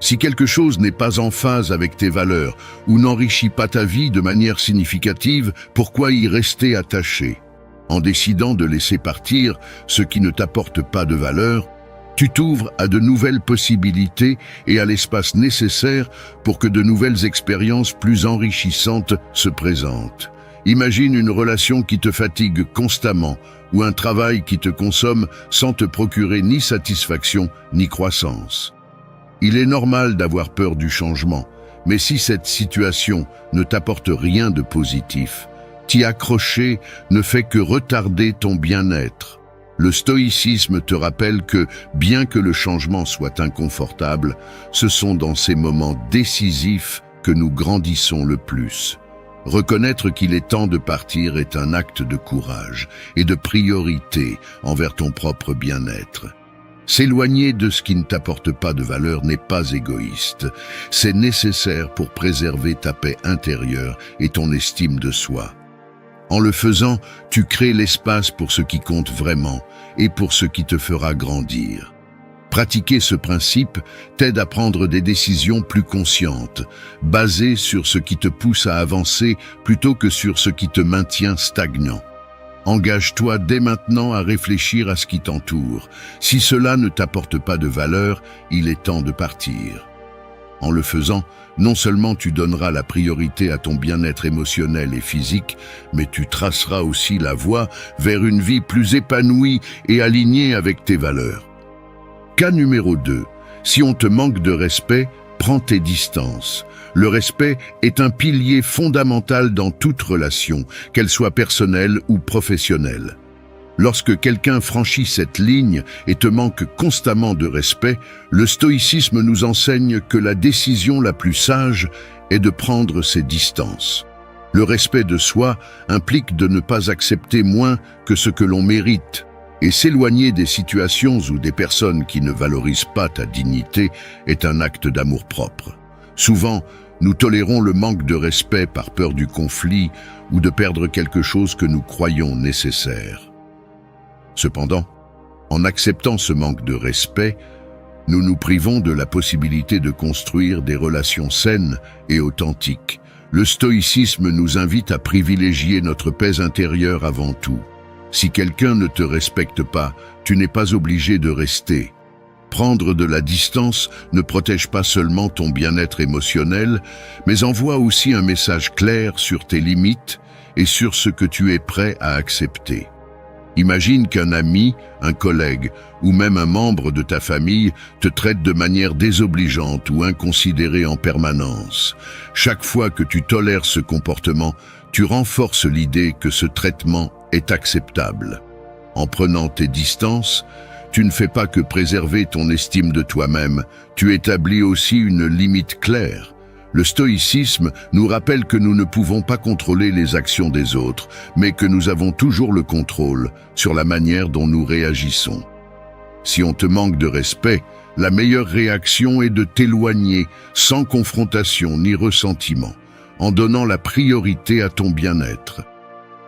Si quelque chose n'est pas en phase avec tes valeurs ou n'enrichit pas ta vie de manière significative, pourquoi y rester attaché? En décidant de laisser partir ce qui ne t'apporte pas de valeur, tu t'ouvres à de nouvelles possibilités et à l'espace nécessaire pour que de nouvelles expériences plus enrichissantes se présentent. Imagine une relation qui te fatigue constamment ou un travail qui te consomme sans te procurer ni satisfaction ni croissance. Il est normal d'avoir peur du changement, mais si cette situation ne t'apporte rien de positif, t'y accrocher ne fait que retarder ton bien-être. Le stoïcisme te rappelle que, bien que le changement soit inconfortable, ce sont dans ces moments décisifs que nous grandissons le plus. Reconnaître qu'il est temps de partir est un acte de courage et de priorité envers ton propre bien-être. S'éloigner de ce qui ne t'apporte pas de valeur n'est pas égoïste. C'est nécessaire pour préserver ta paix intérieure et ton estime de soi. En le faisant, tu crées l'espace pour ce qui compte vraiment et pour ce qui te fera grandir. Pratiquer ce principe t'aide à prendre des décisions plus conscientes, basées sur ce qui te pousse à avancer plutôt que sur ce qui te maintient stagnant. Engage-toi dès maintenant à réfléchir à ce qui t'entoure. Si cela ne t'apporte pas de valeur, il est temps de partir. En le faisant, non seulement tu donneras la priorité à ton bien-être émotionnel et physique, mais tu traceras aussi la voie vers une vie plus épanouie et alignée avec tes valeurs. Cas numéro 2. Si on te manque de respect, prends tes distances. Le respect est un pilier fondamental dans toute relation, qu'elle soit personnelle ou professionnelle. Lorsque quelqu'un franchit cette ligne et te manque constamment de respect, le stoïcisme nous enseigne que la décision la plus sage est de prendre ses distances. Le respect de soi implique de ne pas accepter moins que ce que l'on mérite, et s'éloigner des situations ou des personnes qui ne valorisent pas ta dignité est un acte d'amour-propre. Souvent, nous tolérons le manque de respect par peur du conflit ou de perdre quelque chose que nous croyons nécessaire. Cependant, en acceptant ce manque de respect, Nous nous privons de la possibilité de construire des relations saines et authentiques. Le stoïcisme nous invite à privilégier notre paix intérieure avant tout. Si quelqu'un ne te respecte pas, tu n'es pas obligé de rester. Prendre de la distance ne protège pas seulement ton bien-être émotionnel, mais envoie aussi un message clair sur tes limites et sur ce que tu es prêt à accepter. Imagine qu'un ami, un collègue ou même un membre de ta famille te traite de manière désobligeante ou inconsidérée en permanence. Chaque fois que tu tolères ce comportement, tu renforces l'idée que ce traitement est acceptable. En prenant tes distances, tu ne fais pas que préserver ton estime de toi-même, tu établis aussi une limite claire. Le stoïcisme nous rappelle que nous ne pouvons pas contrôler les actions des autres, mais que nous avons toujours le contrôle sur la manière dont nous réagissons. Si on te manque de respect, la meilleure réaction est de t'éloigner sans confrontation ni ressentiment, en donnant la priorité à ton bien-être.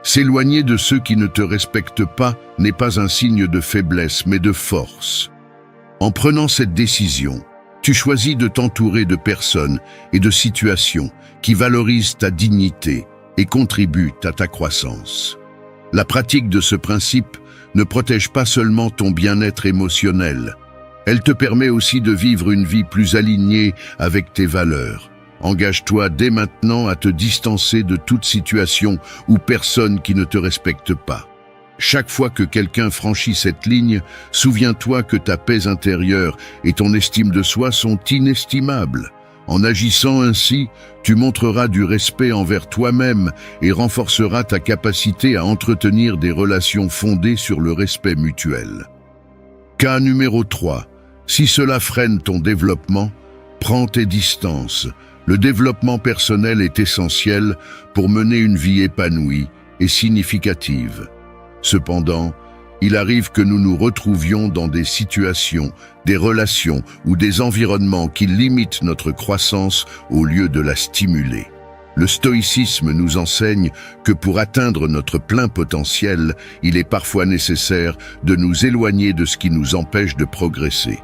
S'éloigner de ceux qui ne te respectent pas n'est pas un signe de faiblesse, mais de force. En prenant cette décision, tu choisis de t'entourer de personnes et de situations qui valorisent ta dignité et contribuent à ta croissance. La pratique de ce principe ne protège pas seulement ton bien-être émotionnel, elle te permet aussi de vivre une vie plus alignée avec tes valeurs. Engage-toi dès maintenant à te distancer de toute situation ou personne qui ne te respecte pas. Chaque fois que quelqu'un franchit cette ligne, souviens-toi que ta paix intérieure et ton estime de soi sont inestimables. En agissant ainsi, tu montreras du respect envers toi-même et renforceras ta capacité à entretenir des relations fondées sur le respect mutuel. Cas numéro 3. Si cela freine ton développement, prends tes distances. Le développement personnel est essentiel pour mener une vie épanouie et significative. Cependant, il arrive que nous nous retrouvions dans des situations, des relations ou des environnements qui limitent notre croissance au lieu de la stimuler. Le stoïcisme nous enseigne que pour atteindre notre plein potentiel, il est parfois nécessaire de nous éloigner de ce qui nous empêche de progresser.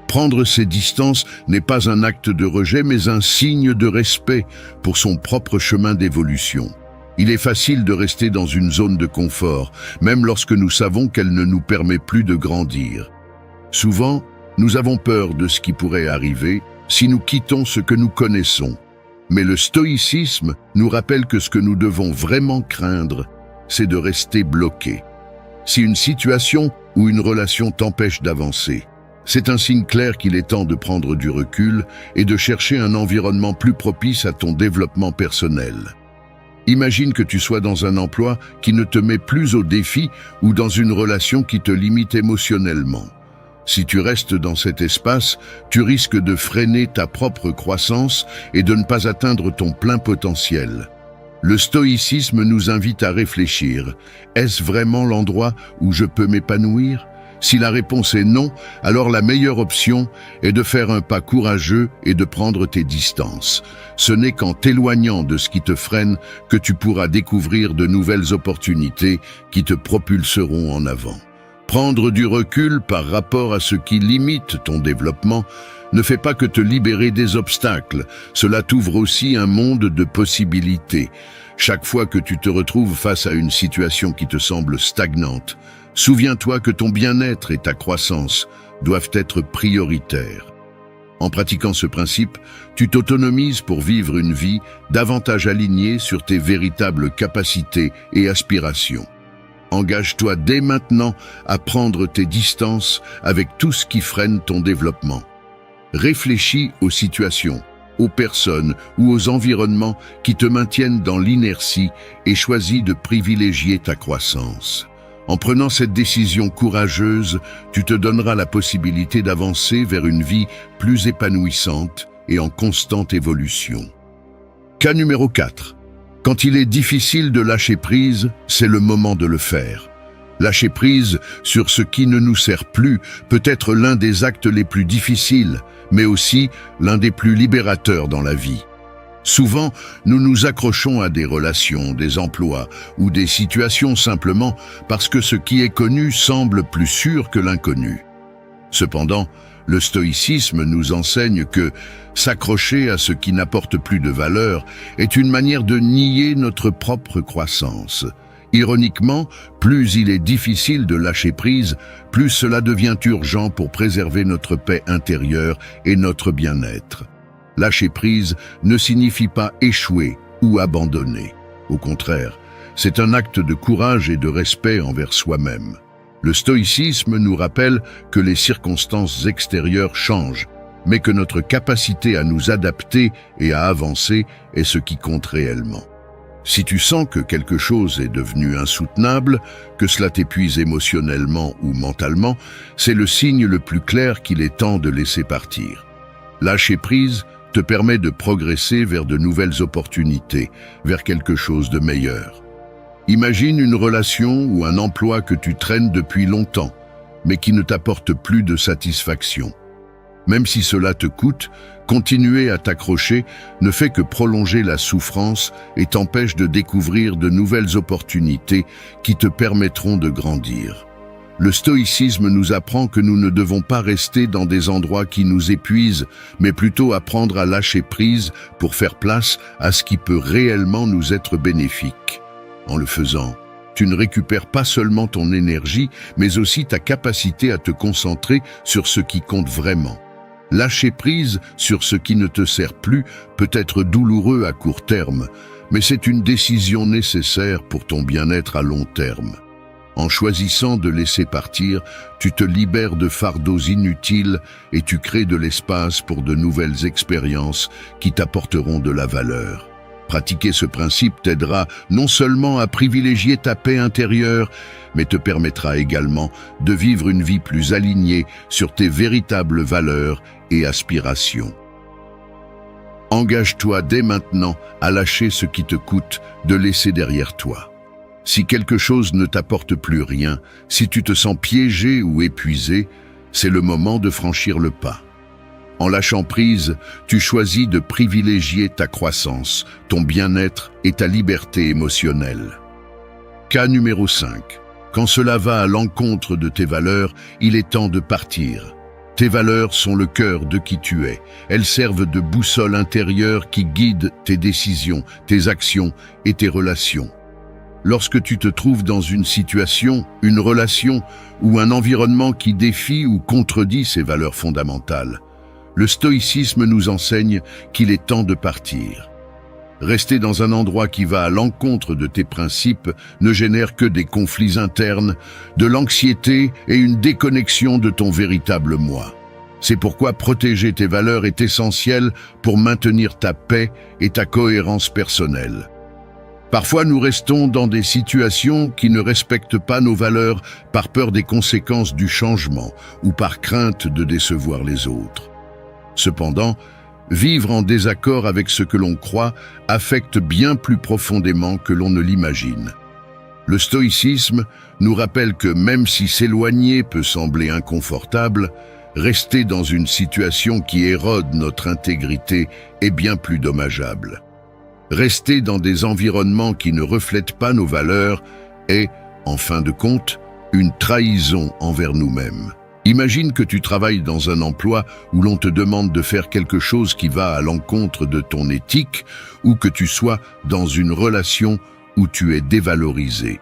Prendre ces distances n'est pas un acte de rejet, mais un signe de respect pour son propre chemin d'évolution. Il est facile de rester dans une zone de confort, même lorsque nous savons qu'elle ne nous permet plus de grandir. Souvent, nous avons peur de ce qui pourrait arriver si nous quittons ce que nous connaissons. Mais le stoïcisme nous rappelle que ce que nous devons vraiment craindre, c'est de rester bloqué. Si une situation ou une relation t'empêche d'avancer, c'est un signe clair qu'il est temps de prendre du recul et de chercher un environnement plus propice à ton développement personnel. Imagine que tu sois dans un emploi qui ne te met plus au défi ou dans une relation qui te limite émotionnellement. Si tu restes dans cet espace, tu risques de freiner ta propre croissance et de ne pas atteindre ton plein potentiel. Le stoïcisme nous invite à réfléchir. Est-ce vraiment l'endroit où je peux m'épanouir ? Si la réponse est non, alors la meilleure option est de faire un pas courageux et de prendre tes distances. Ce n'est qu'en t'éloignant de ce qui te freine que tu pourras découvrir de nouvelles opportunités qui te propulseront en avant. Prendre du recul par rapport à ce qui limite ton développement ne fait pas que te libérer des obstacles, cela t'ouvre aussi un monde de possibilités. Chaque fois que tu te retrouves face à une situation qui te semble stagnante, souviens-toi que ton bien-être et ta croissance doivent être prioritaires. En pratiquant ce principe, tu t'autonomises pour vivre une vie davantage alignée sur tes véritables capacités et aspirations. Engage-toi dès maintenant à prendre tes distances avec tout ce qui freine ton développement. Réfléchis aux situations, aux personnes ou aux environnements qui te maintiennent dans l'inertie et choisis de privilégier ta croissance. En prenant cette décision courageuse, tu te donneras la possibilité d'avancer vers une vie plus épanouissante et en constante évolution. Cas numéro 4. Quand il est difficile de lâcher prise, c'est le moment de le faire. Lâcher prise sur ce qui ne nous sert plus peut être l'un des actes les plus difficiles, mais aussi l'un des plus libérateurs dans la vie. Souvent, nous nous accrochons à des relations, des emplois ou des situations simplement parce que ce qui est connu semble plus sûr que l'inconnu. Cependant, Le stoïcisme nous enseigne que s'accrocher à ce qui n'apporte plus de valeur est une manière de nier notre propre croissance. Ironiquement, plus il est difficile de lâcher prise, plus cela devient urgent pour préserver notre paix intérieure et notre bien-être. Lâcher prise ne signifie pas échouer ou abandonner. Au contraire, c'est un acte de courage et de respect envers soi-même. Le stoïcisme nous rappelle que les circonstances extérieures changent, mais que notre capacité à nous adapter et à avancer est ce qui compte réellement. Si tu sens que quelque chose est devenu insoutenable, que cela t'épuise émotionnellement ou mentalement, c'est le signe le plus clair qu'il est temps de laisser partir. Lâcher prise te permet de progresser vers de nouvelles opportunités, vers quelque chose de meilleur. Imagine une relation ou un emploi que tu traînes depuis longtemps, mais qui ne t'apporte plus de satisfaction. Même si cela te coûte, continuer à t'accrocher ne fait que prolonger la souffrance et t'empêche de découvrir de nouvelles opportunités qui te permettront de grandir. Le stoïcisme nous apprend que nous ne devons pas rester dans des endroits qui nous épuisent, mais plutôt apprendre à lâcher prise pour faire place à ce qui peut réellement nous être bénéfique. En le faisant, tu ne récupères pas seulement ton énergie, mais aussi ta capacité à te concentrer sur ce qui compte vraiment. Lâcher prise sur ce qui ne te sert plus peut être douloureux à court terme, mais c'est une décision nécessaire pour ton bien-être à long terme. En choisissant de laisser partir, tu te libères de fardeaux inutiles et tu crées de l'espace pour de nouvelles expériences qui t'apporteront de la valeur. Pratiquer ce principe t'aidera non seulement à privilégier ta paix intérieure, mais te permettra également de vivre une vie plus alignée sur tes véritables valeurs et aspirations. Engage-toi dès maintenant à lâcher ce qui te coûte de laisser derrière toi. Si quelque chose ne t'apporte plus rien, si tu te sens piégé ou épuisé, c'est le moment de franchir le pas. En lâchant prise, tu choisis de privilégier ta croissance, ton bien-être et ta liberté émotionnelle. Cas numéro 5. Quand cela va à l'encontre de tes valeurs, il est temps de partir. Tes valeurs sont le cœur de qui tu es. Elles servent de boussole intérieure qui guide tes décisions, tes actions et tes relations. Lorsque tu te trouves dans une situation, une relation ou un environnement qui défie ou contredit ces valeurs fondamentales, le stoïcisme nous enseigne qu'il est temps de partir. Rester dans un endroit qui va à l'encontre de tes principes ne génère que des conflits internes, de l'anxiété et une déconnexion de ton véritable moi. C'est pourquoi protéger tes valeurs est essentiel pour maintenir ta paix et ta cohérence personnelle. Parfois, nous restons dans des situations qui ne respectent pas nos valeurs par peur des conséquences du changement ou par crainte de décevoir les autres. Cependant, vivre en désaccord avec ce que l'on croit affecte bien plus profondément que l'on ne l'imagine. Le stoïcisme nous rappelle que même si s'éloigner peut sembler inconfortable, rester dans une situation qui érode notre intégrité est bien plus dommageable. Rester dans des environnements qui ne reflètent pas nos valeurs est, en fin de compte, une trahison envers nous-mêmes. Imagine que tu travailles dans un emploi où l'on te demande de faire quelque chose qui va à l'encontre de ton éthique ou que tu sois dans une relation où tu es dévalorisé.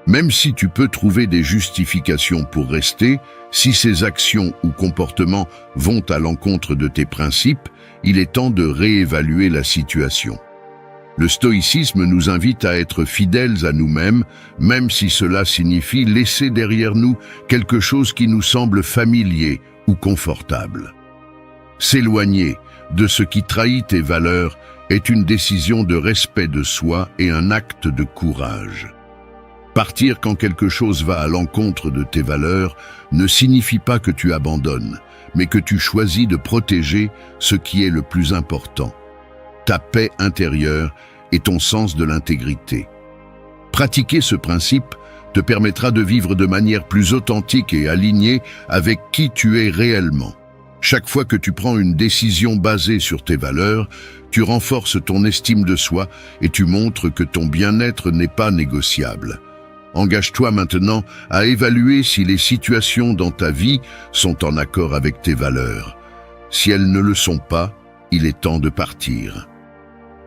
Même si tu peux trouver des justifications pour rester, si ces actions ou comportements vont à l'encontre de tes principes, il est temps de réévaluer la situation. Le stoïcisme nous invite à être fidèles à nous-mêmes, même si cela signifie laisser derrière nous quelque chose qui nous semble familier ou confortable. S'éloigner de ce qui trahit tes valeurs est une décision de respect de soi et un acte de courage. Partir quand quelque chose va à l'encontre de tes valeurs ne signifie pas que tu abandonnes, mais que tu choisis de protéger ce qui est le plus important. Ta paix intérieure et ton sens de l'intégrité. Pratiquer ce principe te permettra de vivre de manière plus authentique et alignée avec qui tu es réellement. Chaque fois que tu prends une décision basée sur tes valeurs, tu renforces ton estime de soi et tu montres que ton bien-être n'est pas négociable. Engage-toi maintenant à évaluer si les situations dans ta vie sont en accord avec tes valeurs. Si elles ne le sont pas, il est temps de partir.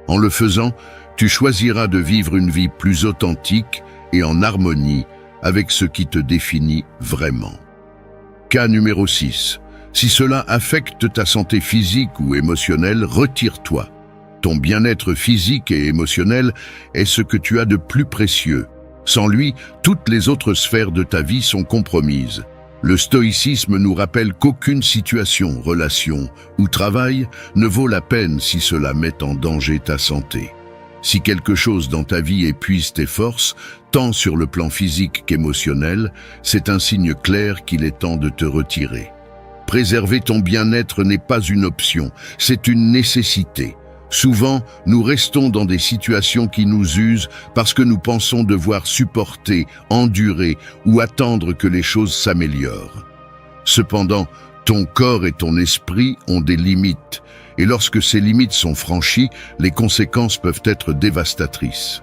En le faisant, tu choisiras de vivre une vie plus authentique et en harmonie avec ce qui te définit vraiment. Cas numéro 6. Si cela affecte ta santé physique ou émotionnelle, retire-toi. Ton bien-être physique et émotionnel est ce que tu as de plus précieux. Sans lui, toutes les autres sphères de ta vie sont compromises. Le stoïcisme nous rappelle qu'aucune situation, relation ou travail ne vaut la peine si cela met en danger ta santé. Si quelque chose dans ta vie épuise tes forces, tant sur le plan physique qu'émotionnel, c'est un signe clair qu'il est temps de te retirer. Préserver ton bien-être n'est pas une option, c'est une nécessité. Souvent, nous restons dans des situations qui nous usent parce que nous pensons devoir supporter, endurer ou attendre que les choses s'améliorent. Cependant, ton corps et ton esprit ont des limites, et lorsque ces limites sont franchies, les conséquences peuvent être dévastatrices.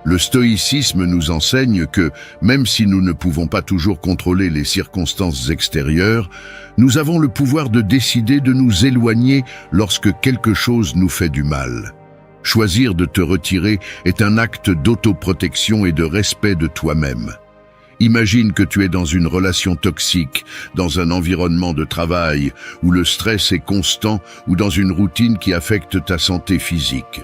Le stoïcisme nous enseigne que, même si nous ne pouvons pas toujours contrôler les circonstances extérieures, nous avons le pouvoir de décider de nous éloigner lorsque quelque chose nous fait du mal. Choisir de te retirer est un acte d'autoprotection et de respect de toi-même. Imagine que tu es dans une relation toxique, dans un environnement de travail où le stress est constant ou dans une routine qui affecte ta santé physique.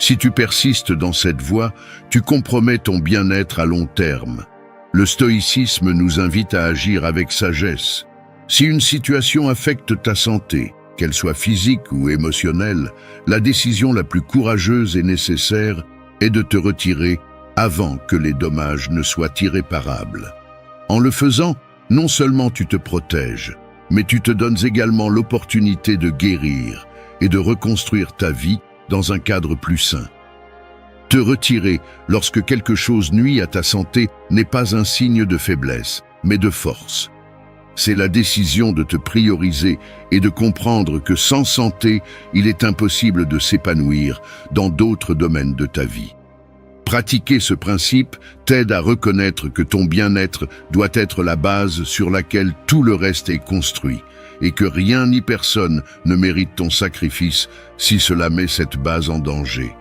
Si tu persistes dans cette voie, tu compromets ton bien-être à long terme. Le stoïcisme nous invite à agir avec sagesse. Si une situation affecte ta santé, qu'elle soit physique ou émotionnelle, la décision la plus courageuse et nécessaire est de te retirer avant que les dommages ne soient irréparables. En le faisant, non seulement tu te protèges, mais tu te donnes également l'opportunité de guérir et de reconstruire ta vie dans un cadre plus sain. Te retirer lorsque quelque chose nuit à ta santé n'est pas un signe de faiblesse, mais de force. C'est la décision de te prioriser et de comprendre que sans santé, il est impossible de s'épanouir dans d'autres domaines de ta vie. Pratiquer ce principe t'aide à reconnaître que ton bien-être doit être la base sur laquelle tout le reste est construit, et que rien ni personne ne mérite ton sacrifice si cela met cette base en danger.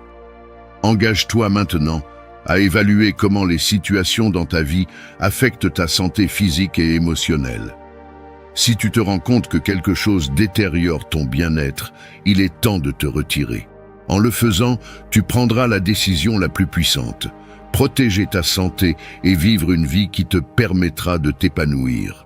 Engage-toi maintenant à évaluer comment les situations dans ta vie affectent ta santé physique et émotionnelle. Si tu te rends compte que quelque chose détériore ton bien-être, il est temps de te retirer. En le faisant, tu prendras la décision la plus puissante. Protéger ta santé et vivre une vie qui te permettra de t'épanouir.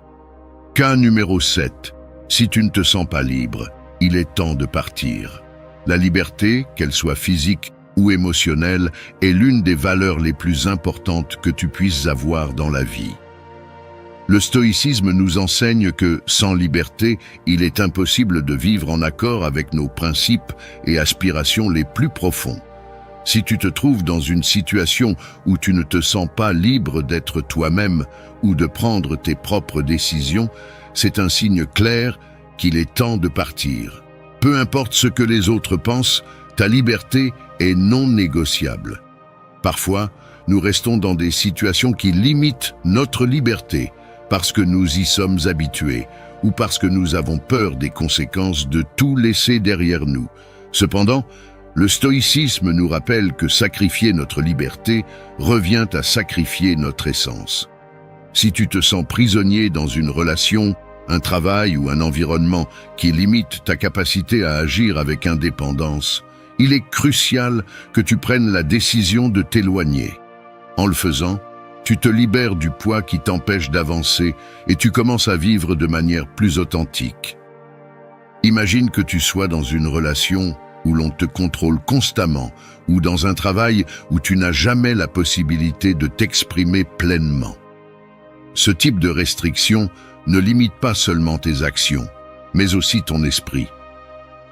Cas numéro 7. Si tu ne te sens pas libre, il est temps de partir. La liberté, qu'elle soit physique ou émotionnelle, est l'une des valeurs les plus importantes que tu puisses avoir dans la vie. Le stoïcisme nous enseigne que, sans liberté, il est impossible de vivre en accord avec nos principes et aspirations les plus profonds. Si tu te trouves dans une situation où tu ne te sens pas libre d'être toi-même ou de prendre tes propres décisions, c'est un signe clair qu'il est temps de partir. Peu importe ce que les autres pensent, ta liberté est non négociable. Parfois, nous restons dans des situations qui limitent notre liberté parce que nous y sommes habitués ou parce que nous avons peur des conséquences de tout laisser derrière nous. Cependant, le stoïcisme nous rappelle que sacrifier notre liberté revient à sacrifier notre essence. Si tu te sens prisonnier dans une relation, un travail ou un environnement qui limite ta capacité à agir avec indépendance, il est crucial que tu prennes la décision de t'éloigner. En le faisant, tu te libères du poids qui t'empêche d'avancer et tu commences à vivre de manière plus authentique. Imagine que tu sois dans une relation où l'on te contrôle constamment ou dans un travail où tu n'as jamais la possibilité de t'exprimer pleinement. Ce type de restriction ne limite pas seulement tes actions, mais aussi ton esprit.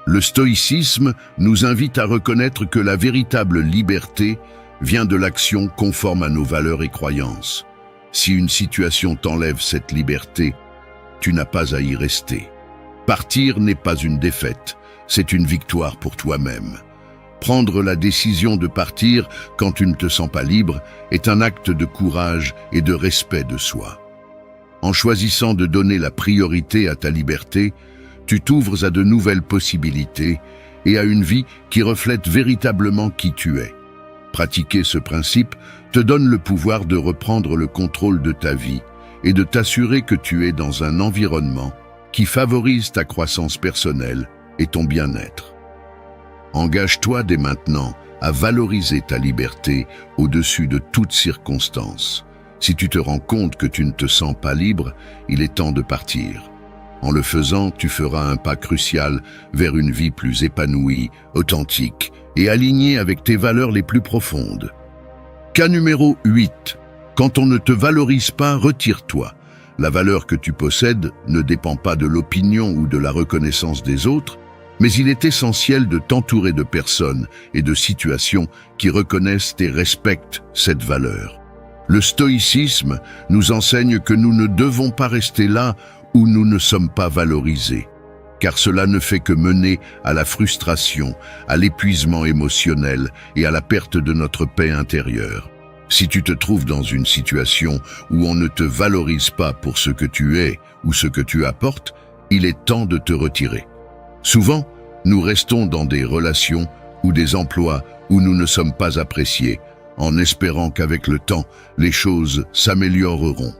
Le stoïcisme nous invite à reconnaître que la véritable liberté vient de l'action conforme à nos valeurs et croyances. Si une situation t'enlève cette liberté, tu n'as pas à y rester. Partir n'est pas une défaite, c'est une victoire pour toi-même. Prendre la décision de partir quand tu ne te sens pas libre est un acte de courage et de respect de soi. En choisissant de donner la priorité à ta liberté, tu t'ouvres à de nouvelles possibilités et à une vie qui reflète véritablement qui tu es. Pratiquer ce principe te donne le pouvoir de reprendre le contrôle de ta vie et de t'assurer que tu es dans un environnement qui favorise ta croissance personnelle et ton bien-être. Engage-toi dès maintenant à valoriser ta liberté au-dessus de toutes circonstances. Si tu te rends compte que tu ne te sens pas libre, il est temps de partir. En le faisant, tu feras un pas crucial vers une vie plus épanouie, authentique et alignée avec tes valeurs les plus profondes. Cas numéro 8. Quand on ne te valorise pas, retire-toi. La valeur que tu possèdes ne dépend pas de l'opinion ou de la reconnaissance des autres, mais il est essentiel de t'entourer de personnes et de situations qui reconnaissent et respectent cette valeur. Le stoïcisme nous enseigne que nous ne devons pas rester là où nous ne sommes pas valorisés, car cela ne fait que mener à la frustration, à l'épuisement émotionnel et à la perte de notre paix intérieure. Si tu te trouves dans une situation où on ne te valorise pas pour ce que tu es ou ce que tu apportes, il est temps de te retirer. Souvent, nous restons dans des relations ou des emplois où nous ne sommes pas appréciés, en espérant qu'avec le temps, les choses s'amélioreront.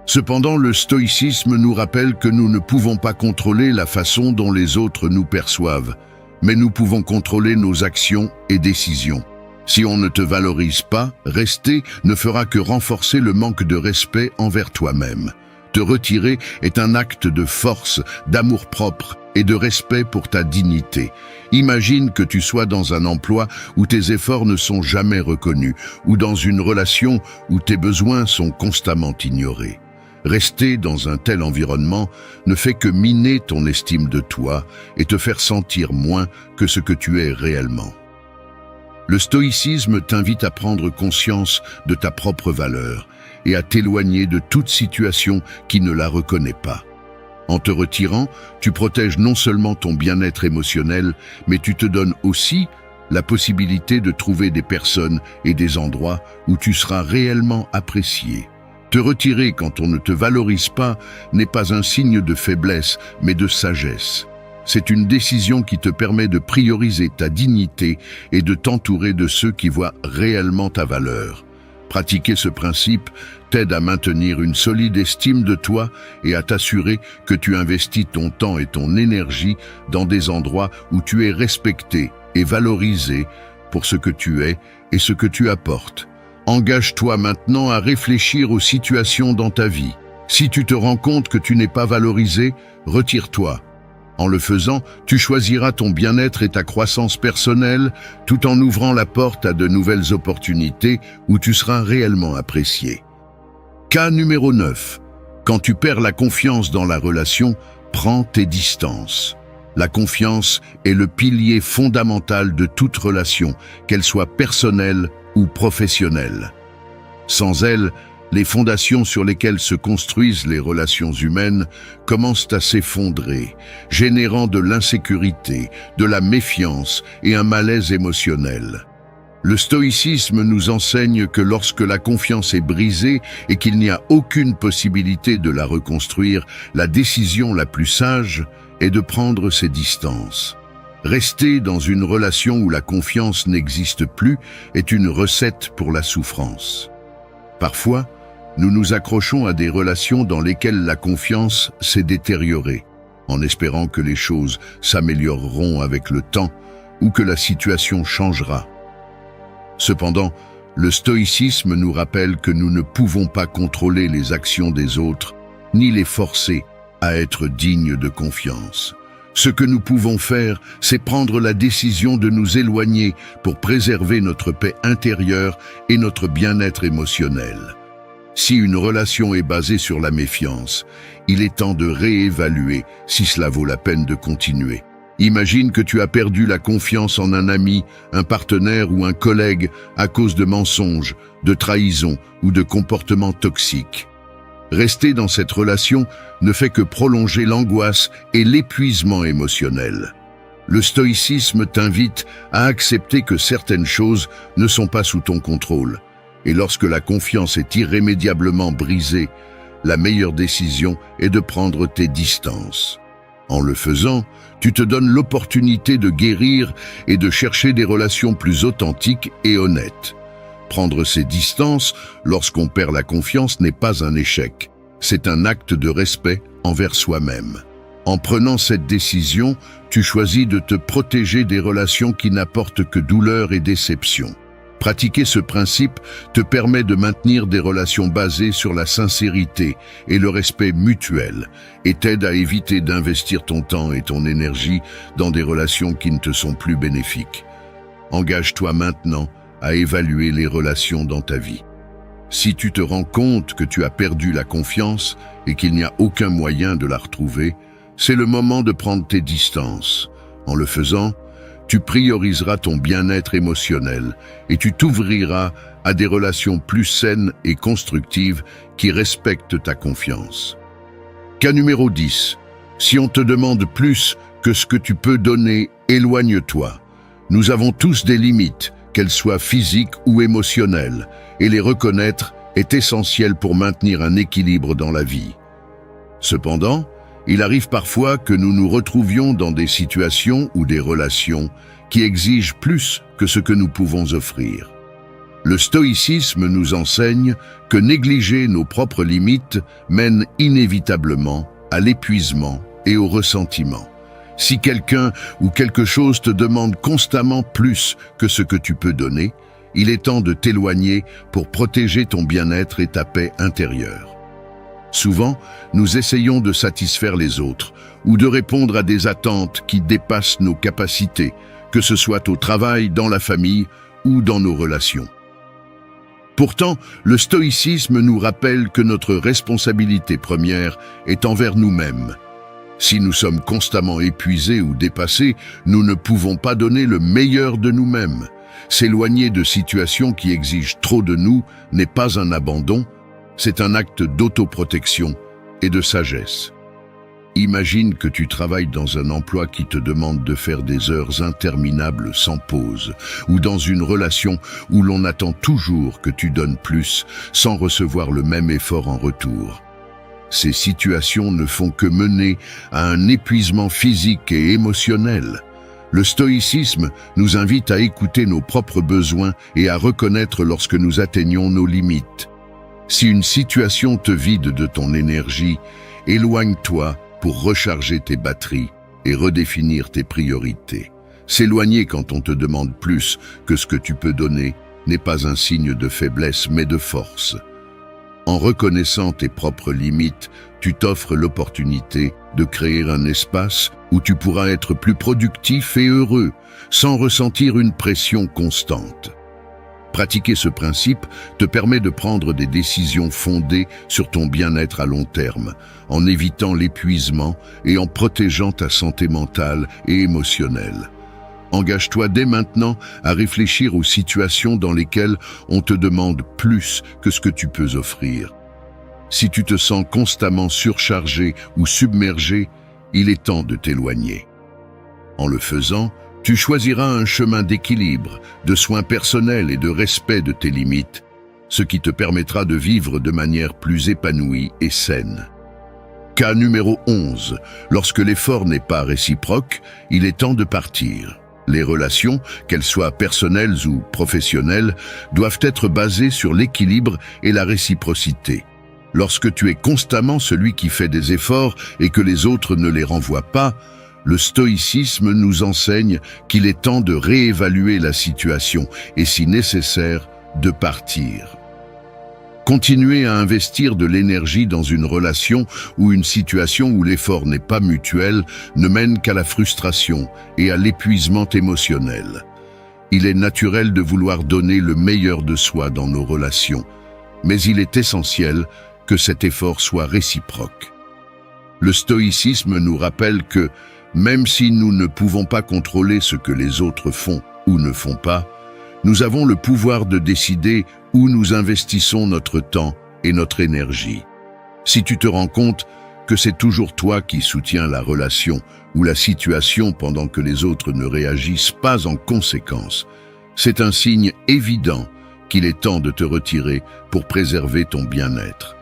Cependant, le stoïcisme nous rappelle que nous ne pouvons pas contrôler la façon dont les autres nous perçoivent, mais nous pouvons contrôler nos actions et décisions. Si on ne te valorise pas, rester ne fera que renforcer le manque de respect envers toi-même. Te retirer est un acte de force, d'amour-propre et de respect pour ta dignité. Imagine que tu sois dans un emploi où tes efforts ne sont jamais reconnus, ou dans une relation où tes besoins sont constamment ignorés. Rester dans un tel environnement ne fait que miner ton estime de toi et te faire sentir moins que ce que tu es réellement. Le stoïcisme t'invite à prendre conscience de ta propre valeur et à t'éloigner de toute situation qui ne la reconnaît pas. En te retirant, tu protèges non seulement ton bien-être émotionnel, mais tu te donnes aussi la possibilité de trouver des personnes et des endroits où tu seras réellement apprécié. Te retirer quand on ne te valorise pas n'est pas un signe de faiblesse, mais de sagesse. C'est une décision qui te permet de prioriser ta dignité et de t'entourer de ceux qui voient réellement ta valeur. Pratiquer ce principe t'aide à maintenir une solide estime de toi et à t'assurer que tu investis ton temps et ton énergie dans des endroits où tu es respecté et valorisé pour ce que tu es et ce que tu apportes. Engage-toi maintenant à réfléchir aux situations dans ta vie. Si tu te rends compte que tu n'es pas valorisé, retire-toi. En le faisant, tu choisiras ton bien-être et ta croissance personnelle tout en ouvrant la porte à de nouvelles opportunités où tu seras réellement apprécié. Cas numéro 9. Quand tu perds la confiance dans la relation, prends tes distances. La confiance est le pilier fondamental de toute relation, qu'elle soit personnelle ou professionnelle. Sans elle, les fondations sur lesquelles se construisent les relations humaines commencent à s'effondrer, générant de l'insécurité, de la méfiance et un malaise émotionnel. Le stoïcisme nous enseigne que lorsque la confiance est brisée et qu'il n'y a aucune possibilité de la reconstruire, la décision la plus sage est de prendre ses distances. Rester dans une relation où la confiance n'existe plus est une recette pour la souffrance. Parfois, nous nous accrochons à des relations dans lesquelles la confiance s'est détériorée, en espérant que les choses s'amélioreront avec le temps ou que la situation changera. Cependant, le stoïcisme nous rappelle que nous ne pouvons pas contrôler les actions des autres, ni les forcer à être dignes de confiance. Ce que nous pouvons faire, c'est prendre la décision de nous éloigner pour préserver notre paix intérieure et notre bien-être émotionnel. Si une relation est basée sur la méfiance, il est temps de réévaluer si cela vaut la peine de continuer. Imagine que tu as perdu la confiance en un ami, un partenaire ou un collègue à cause de mensonges, de trahisons ou de comportements toxiques. Rester dans cette relation ne fait que prolonger l'angoisse et l'épuisement émotionnel. Le stoïcisme t'invite à accepter que certaines choses ne sont pas sous ton contrôle. Et lorsque la confiance est irrémédiablement brisée, la meilleure décision est de prendre tes distances. En le faisant, tu te donnes l'opportunité de guérir et de chercher des relations plus authentiques et honnêtes. Prendre ses distances lorsqu'on perd la confiance n'est pas un échec. C'est un acte de respect envers soi-même. En prenant cette décision, tu choisis de te protéger des relations qui n'apportent que douleur et déception. Pratiquer ce principe te permet de maintenir des relations basées sur la sincérité et le respect mutuel et t'aide à éviter d'investir ton temps et ton énergie dans des relations qui ne te sont plus bénéfiques. Engage-toi maintenant à évaluer les relations dans ta vie. Si tu te rends compte que tu as perdu la confiance et qu'il n'y a aucun moyen de la retrouver, c'est le moment de prendre tes distances. En le faisant, tu prioriseras ton bien-être émotionnel et tu t'ouvriras à des relations plus saines et constructives qui respectent ta confiance. Cas numéro 10. Si on te demande plus que ce que tu peux donner, éloigne-toi. Nous avons tous des limites, qu'elles soient physiques ou émotionnelles, et les reconnaître est essentiel pour maintenir un équilibre dans la vie. Cependant, il arrive parfois que nous nous retrouvions dans des situations ou des relations qui exigent plus que ce que nous pouvons offrir. Le stoïcisme nous enseigne que négliger nos propres limites mène inévitablement à l'épuisement et au ressentiment. Si quelqu'un ou quelque chose te demande constamment plus que ce que tu peux donner, il est temps de t'éloigner pour protéger ton bien-être et ta paix intérieure. Souvent, nous essayons de satisfaire les autres ou de répondre à des attentes qui dépassent nos capacités, que ce soit au travail, dans la famille ou dans nos relations. Pourtant, le stoïcisme nous rappelle que notre responsabilité première est envers nous-mêmes. Si nous sommes constamment épuisés ou dépassés, nous ne pouvons pas donner le meilleur de nous-mêmes. S'éloigner de situations qui exigent trop de nous n'est pas un abandon, c'est un acte d'autoprotection et de sagesse. Imagine que tu travailles dans un emploi qui te demande de faire des heures interminables sans pause, ou dans une relation où l'on attend toujours que tu donnes plus, sans recevoir le même effort en retour. Ces situations ne font que mener à un épuisement physique et émotionnel. Le stoïcisme nous invite à écouter nos propres besoins et à reconnaître lorsque nous atteignons nos limites. Si une situation te vide de ton énergie, éloigne-toi pour recharger tes batteries et redéfinir tes priorités. S'éloigner quand on te demande plus que ce que tu peux donner n'est pas un signe de faiblesse mais de force. En reconnaissant tes propres limites, tu t'offres l'opportunité de créer un espace où tu pourras être plus productif et heureux, sans ressentir une pression constante. Pratiquer ce principe te permet de prendre des décisions fondées sur ton bien-être à long terme, en évitant l'épuisement et en protégeant ta santé mentale et émotionnelle. Engage-toi dès maintenant à réfléchir aux situations dans lesquelles on te demande plus que ce que tu peux offrir. Si tu te sens constamment surchargé ou submergé, il est temps de t'éloigner. En le faisant, tu choisiras un chemin d'équilibre, de soins personnels et de respect de tes limites, ce qui te permettra de vivre de manière plus épanouie et saine. Cas numéro 11. Lorsque l'effort n'est pas réciproque, il est temps de partir. Les relations, qu'elles soient personnelles ou professionnelles, doivent être basées sur l'équilibre et la réciprocité. Lorsque tu es constamment celui qui fait des efforts et que les autres ne les renvoient pas, le stoïcisme nous enseigne qu'il est temps de réévaluer la situation et, si nécessaire, de partir. Continuer à investir de l'énergie dans une relation ou une situation où l'effort n'est pas mutuel ne mène qu'à la frustration et à l'épuisement émotionnel. Il est naturel de vouloir donner le meilleur de soi dans nos relations, mais il est essentiel que cet effort soit réciproque. Le stoïcisme nous rappelle que, même si nous ne pouvons pas contrôler ce que les autres font ou ne font pas, nous avons le pouvoir de décider où nous investissons notre temps et notre énergie. Si tu te rends compte que c'est toujours toi qui soutiens la relation ou la situation pendant que les autres ne réagissent pas en conséquence, c'est un signe évident qu'il est temps de te retirer pour préserver ton bien-être.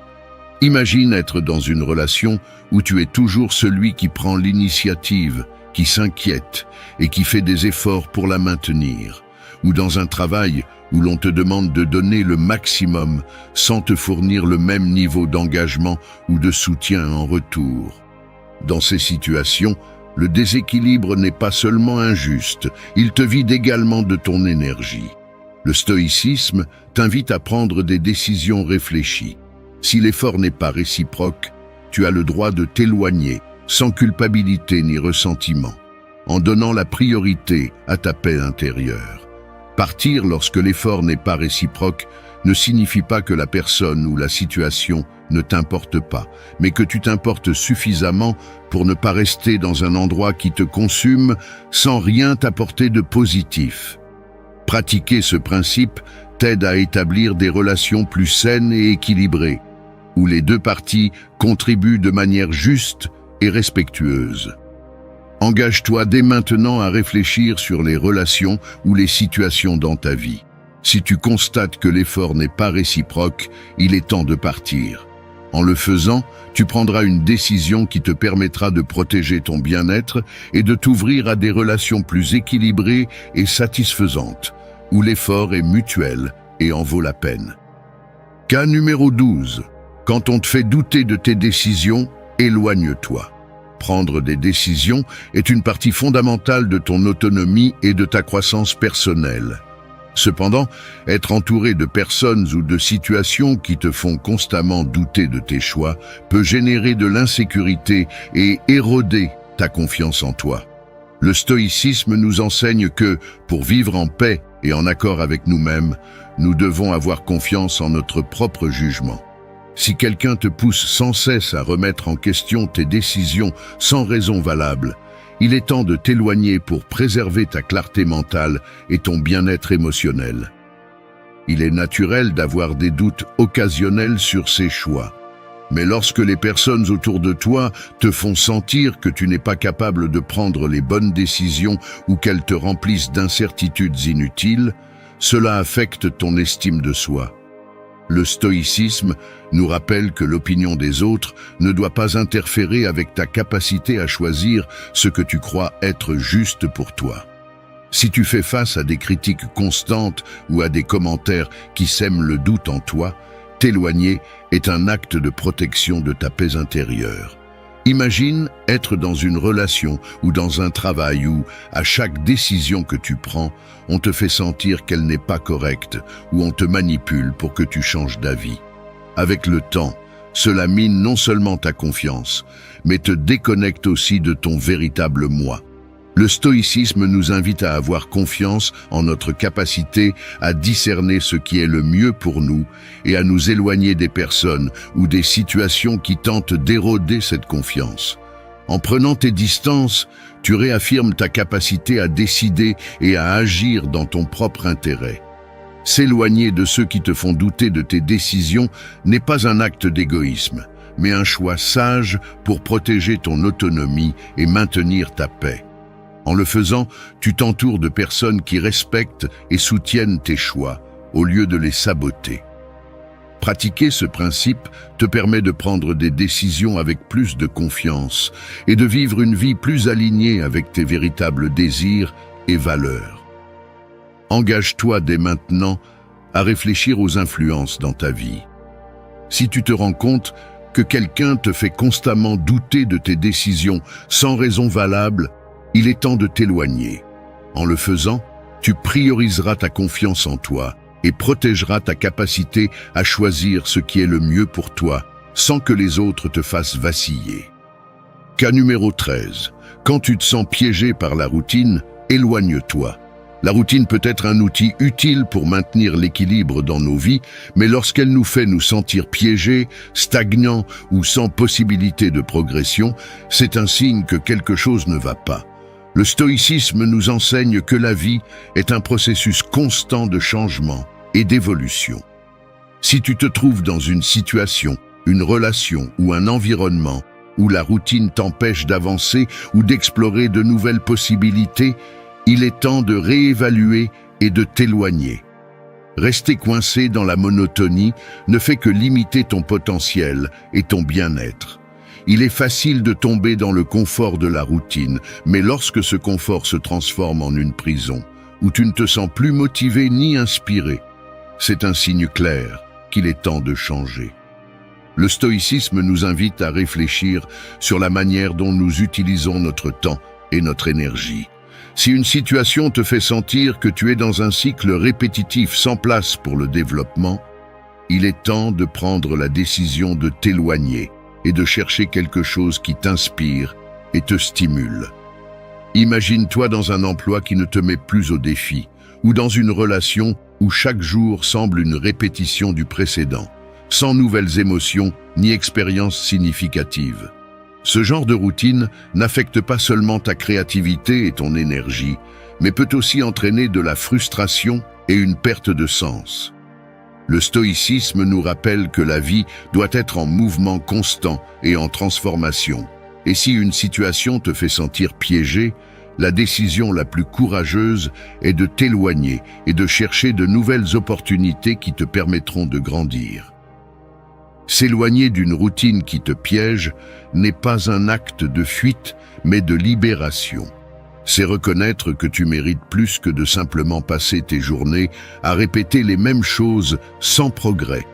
Imagine être dans une relation où tu es toujours celui qui prend l'initiative, qui s'inquiète et qui fait des efforts pour la maintenir, ou dans un travail où l'on te demande de donner le maximum sans te fournir le même niveau d'engagement ou de soutien en retour. Dans ces situations, le déséquilibre n'est pas seulement injuste, il te vide également de ton énergie. Le stoïcisme t'invite à prendre des décisions réfléchies. Si l'effort n'est pas réciproque, tu as le droit de t'éloigner, sans culpabilité ni ressentiment, en donnant la priorité à ta paix intérieure. Partir lorsque l'effort n'est pas réciproque ne signifie pas que la personne ou la situation ne t'importe pas, mais que tu t'importes suffisamment pour ne pas rester dans un endroit qui te consume sans rien t'apporter de positif. Pratiquer ce principe t'aide à établir des relations plus saines et équilibrées, où les deux parties contribuent de manière juste et respectueuse. Engage-toi dès maintenant à réfléchir sur les relations ou les situations dans ta vie. Si tu constates que l'effort n'est pas réciproque, il est temps de partir. En le faisant, tu prendras une décision qui te permettra de protéger ton bien-être et de t'ouvrir à des relations plus équilibrées et satisfaisantes, où l'effort est mutuel et en vaut la peine. Cas numéro 12. Quand on te fait douter de tes décisions, éloigne-toi. Prendre des décisions est une partie fondamentale de ton autonomie et de ta croissance personnelle. Cependant, être entouré de personnes ou de situations qui te font constamment douter de tes choix peut générer de l'insécurité et éroder ta confiance en toi. Le stoïcisme nous enseigne que, pour vivre en paix et en accord avec nous-mêmes, nous devons avoir confiance en notre propre jugement. Si quelqu'un te pousse sans cesse à remettre en question tes décisions sans raison valable, il est temps de t'éloigner pour préserver ta clarté mentale et ton bien-être émotionnel. Il est naturel d'avoir des doutes occasionnels sur ses choix. Mais lorsque les personnes autour de toi te font sentir que tu n'es pas capable de prendre les bonnes décisions ou qu'elles te remplissent d'incertitudes inutiles, cela affecte ton estime de soi. Le stoïcisme nous rappelle que l'opinion des autres ne doit pas interférer avec ta capacité à choisir ce que tu crois être juste pour toi. Si tu fais face à des critiques constantes ou à des commentaires qui sèment le doute en toi, t'éloigner est un acte de protection de ta paix intérieure. Imagine être dans une relation ou dans un travail où, à chaque décision que tu prends, on te fait sentir qu'elle n'est pas correcte ou on te manipule pour que tu changes d'avis. Avec le temps, cela mine non seulement ta confiance, mais te déconnecte aussi de ton véritable moi. Le stoïcisme nous invite à avoir confiance en notre capacité à discerner ce qui est le mieux pour nous et à nous éloigner des personnes ou des situations qui tentent d'éroder cette confiance. En prenant tes distances, tu réaffirmes ta capacité à décider et à agir dans ton propre intérêt. S'éloigner de ceux qui te font douter de tes décisions n'est pas un acte d'égoïsme, mais un choix sage pour protéger ton autonomie et maintenir ta paix. En le faisant, tu t'entoures de personnes qui respectent et soutiennent tes choix, au lieu de les saboter. Pratiquer ce principe te permet de prendre des décisions avec plus de confiance et de vivre une vie plus alignée avec tes véritables désirs et valeurs. Engage-toi dès maintenant à réfléchir aux influences dans ta vie. Si tu te rends compte que quelqu'un te fait constamment douter de tes décisions sans raison valable, il est temps de t'éloigner. En le faisant, tu prioriseras ta confiance en toi et protégeras ta capacité à choisir ce qui est le mieux pour toi, sans que les autres te fassent vaciller. Cas numéro 13. Quand tu te sens piégé par la routine, éloigne-toi. La routine peut être un outil utile pour maintenir l'équilibre dans nos vies, mais lorsqu'elle nous fait nous sentir piégés, stagnants ou sans possibilité de progression, c'est un signe que quelque chose ne va pas. Le stoïcisme nous enseigne que la vie est un processus constant de changement et d'évolution. Si tu te trouves dans une situation, une relation ou un environnement où la routine t'empêche d'avancer ou d'explorer de nouvelles possibilités, il est temps de réévaluer et de t'éloigner. Rester coincé dans la monotonie ne fait que limiter ton potentiel et ton bien-être. Il est facile de tomber dans le confort de la routine, mais lorsque ce confort se transforme en une prison, où tu ne te sens plus motivé ni inspiré, c'est un signe clair qu'il est temps de changer. Le stoïcisme nous invite à réfléchir sur la manière dont nous utilisons notre temps et notre énergie. Si une situation te fait sentir que tu es dans un cycle répétitif sans place pour le développement, il est temps de prendre la décision de t'éloigner et de chercher quelque chose qui t'inspire et te stimule. Imagine-toi dans un emploi qui ne te met plus au défi, ou dans une relation où chaque jour semble une répétition du précédent, sans nouvelles émotions ni expériences significatives. Ce genre de routine n'affecte pas seulement ta créativité et ton énergie, mais peut aussi entraîner de la frustration et une perte de sens. Le stoïcisme nous rappelle que la vie doit être en mouvement constant et en transformation. Et si une situation te fait sentir piégé, la décision la plus courageuse est de t'éloigner et de chercher de nouvelles opportunités qui te permettront de grandir. S'éloigner d'une routine qui te piège n'est pas un acte de fuite, mais de libération. C'est reconnaître que tu mérites plus que de simplement passer tes journées à répéter les mêmes choses sans progrès.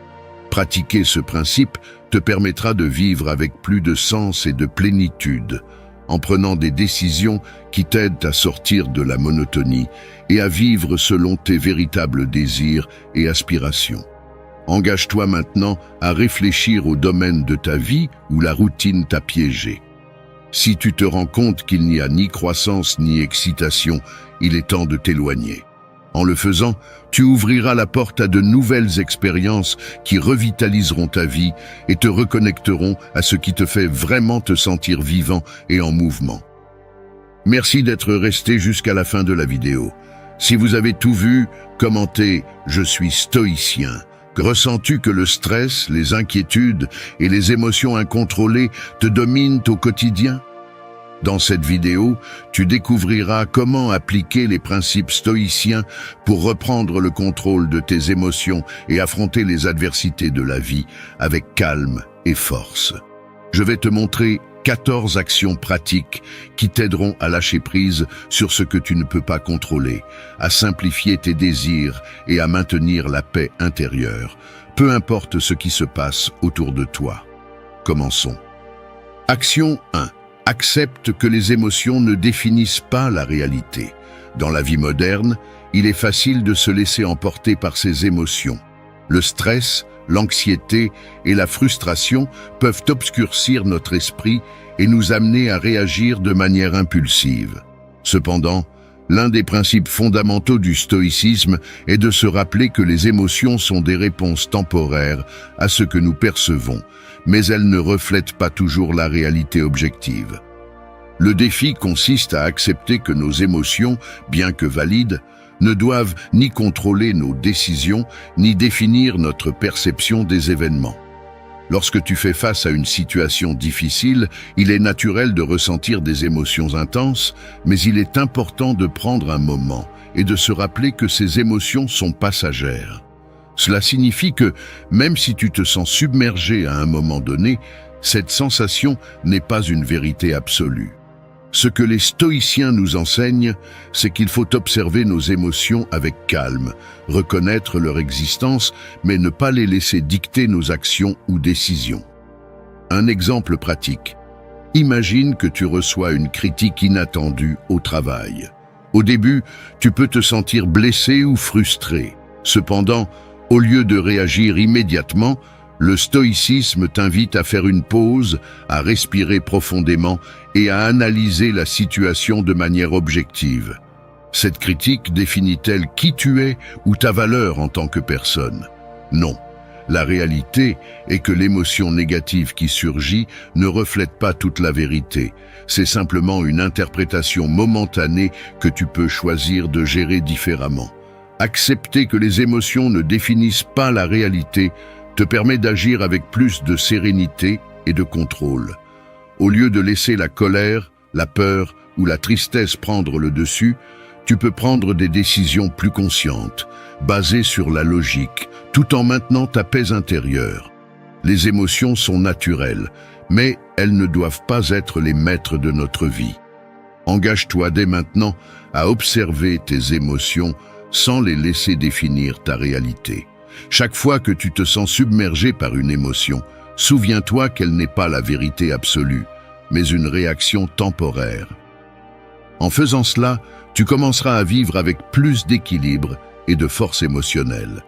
Pratiquer ce principe te permettra de vivre avec plus de sens et de plénitude, en prenant des décisions qui t'aident à sortir de la monotonie et à vivre selon tes véritables désirs et aspirations. Engage-toi maintenant à réfléchir au domaine de ta vie où la routine t'a piégé. Si tu te rends compte qu'il n'y a ni croissance ni excitation, il est temps de t'éloigner. En le faisant, tu ouvriras la porte à de nouvelles expériences qui revitaliseront ta vie et te reconnecteront à ce qui te fait vraiment te sentir vivant et en mouvement. Merci d'être resté jusqu'à la fin de la vidéo. Si vous avez tout vu, commentez « Je suis stoïcien ». Ressens-tu que le stress, les inquiétudes et les émotions incontrôlées te dominent au quotidien? Dans cette vidéo, tu découvriras comment appliquer les principes stoïciens pour reprendre le contrôle de tes émotions et affronter les adversités de la vie avec calme et force. Je vais te montrer 14 actions pratiques qui t'aideront à lâcher prise sur ce que tu ne peux pas contrôler, à simplifier tes désirs et à maintenir la paix intérieure, peu importe ce qui se passe autour de toi. Commençons. Action 1. Accepte que les émotions ne définissent pas la réalité. Dans la vie moderne, il est facile de se laisser emporter par ses émotions. Le stress, l'anxiété et la frustration peuvent obscurcir notre esprit et nous amener à réagir de manière impulsive. Cependant, l'un des principes fondamentaux du stoïcisme est de se rappeler que les émotions sont des réponses temporaires à ce que nous percevons, mais elles ne reflètent pas toujours la réalité objective. Le défi consiste à accepter que nos émotions, bien que valides, ne doivent ni contrôler nos décisions, ni définir notre perception des événements. Lorsque tu fais face à une situation difficile, il est naturel de ressentir des émotions intenses, mais il est important de prendre un moment et de se rappeler que ces émotions sont passagères. Cela signifie que, même si tu te sens submergé à un moment donné, cette sensation n'est pas une vérité absolue. Ce que les stoïciens nous enseignent, c'est qu'il faut observer nos émotions avec calme, reconnaître leur existence, mais ne pas les laisser dicter nos actions ou décisions. Un exemple pratique. Imagine que tu reçois une critique inattendue au travail. Au début, tu peux te sentir blessé ou frustré. Cependant, au lieu de réagir immédiatement, le stoïcisme t'invite à faire une pause, à respirer profondément et à analyser la situation de manière objective. Cette critique définit-elle qui tu es ou ta valeur en tant que personne? Non. La réalité est que l'émotion négative qui surgit ne reflète pas toute la vérité. C'est simplement une interprétation momentanée que tu peux choisir de gérer différemment. Accepter que les émotions ne définissent pas la réalité te permet d'agir avec plus de sérénité et de contrôle. Au lieu de laisser la colère, la peur ou la tristesse prendre le dessus, tu peux prendre des décisions plus conscientes, basées sur la logique, tout en maintenant ta paix intérieure. Les émotions sont naturelles, mais elles ne doivent pas être les maîtres de notre vie. Engage-toi dès maintenant à observer tes émotions sans les laisser définir ta réalité. Chaque fois que tu te sens submergé par une émotion, souviens-toi qu'elle n'est pas la vérité absolue, mais une réaction temporaire. En faisant cela, tu commenceras à vivre avec plus d'équilibre et de force émotionnelle.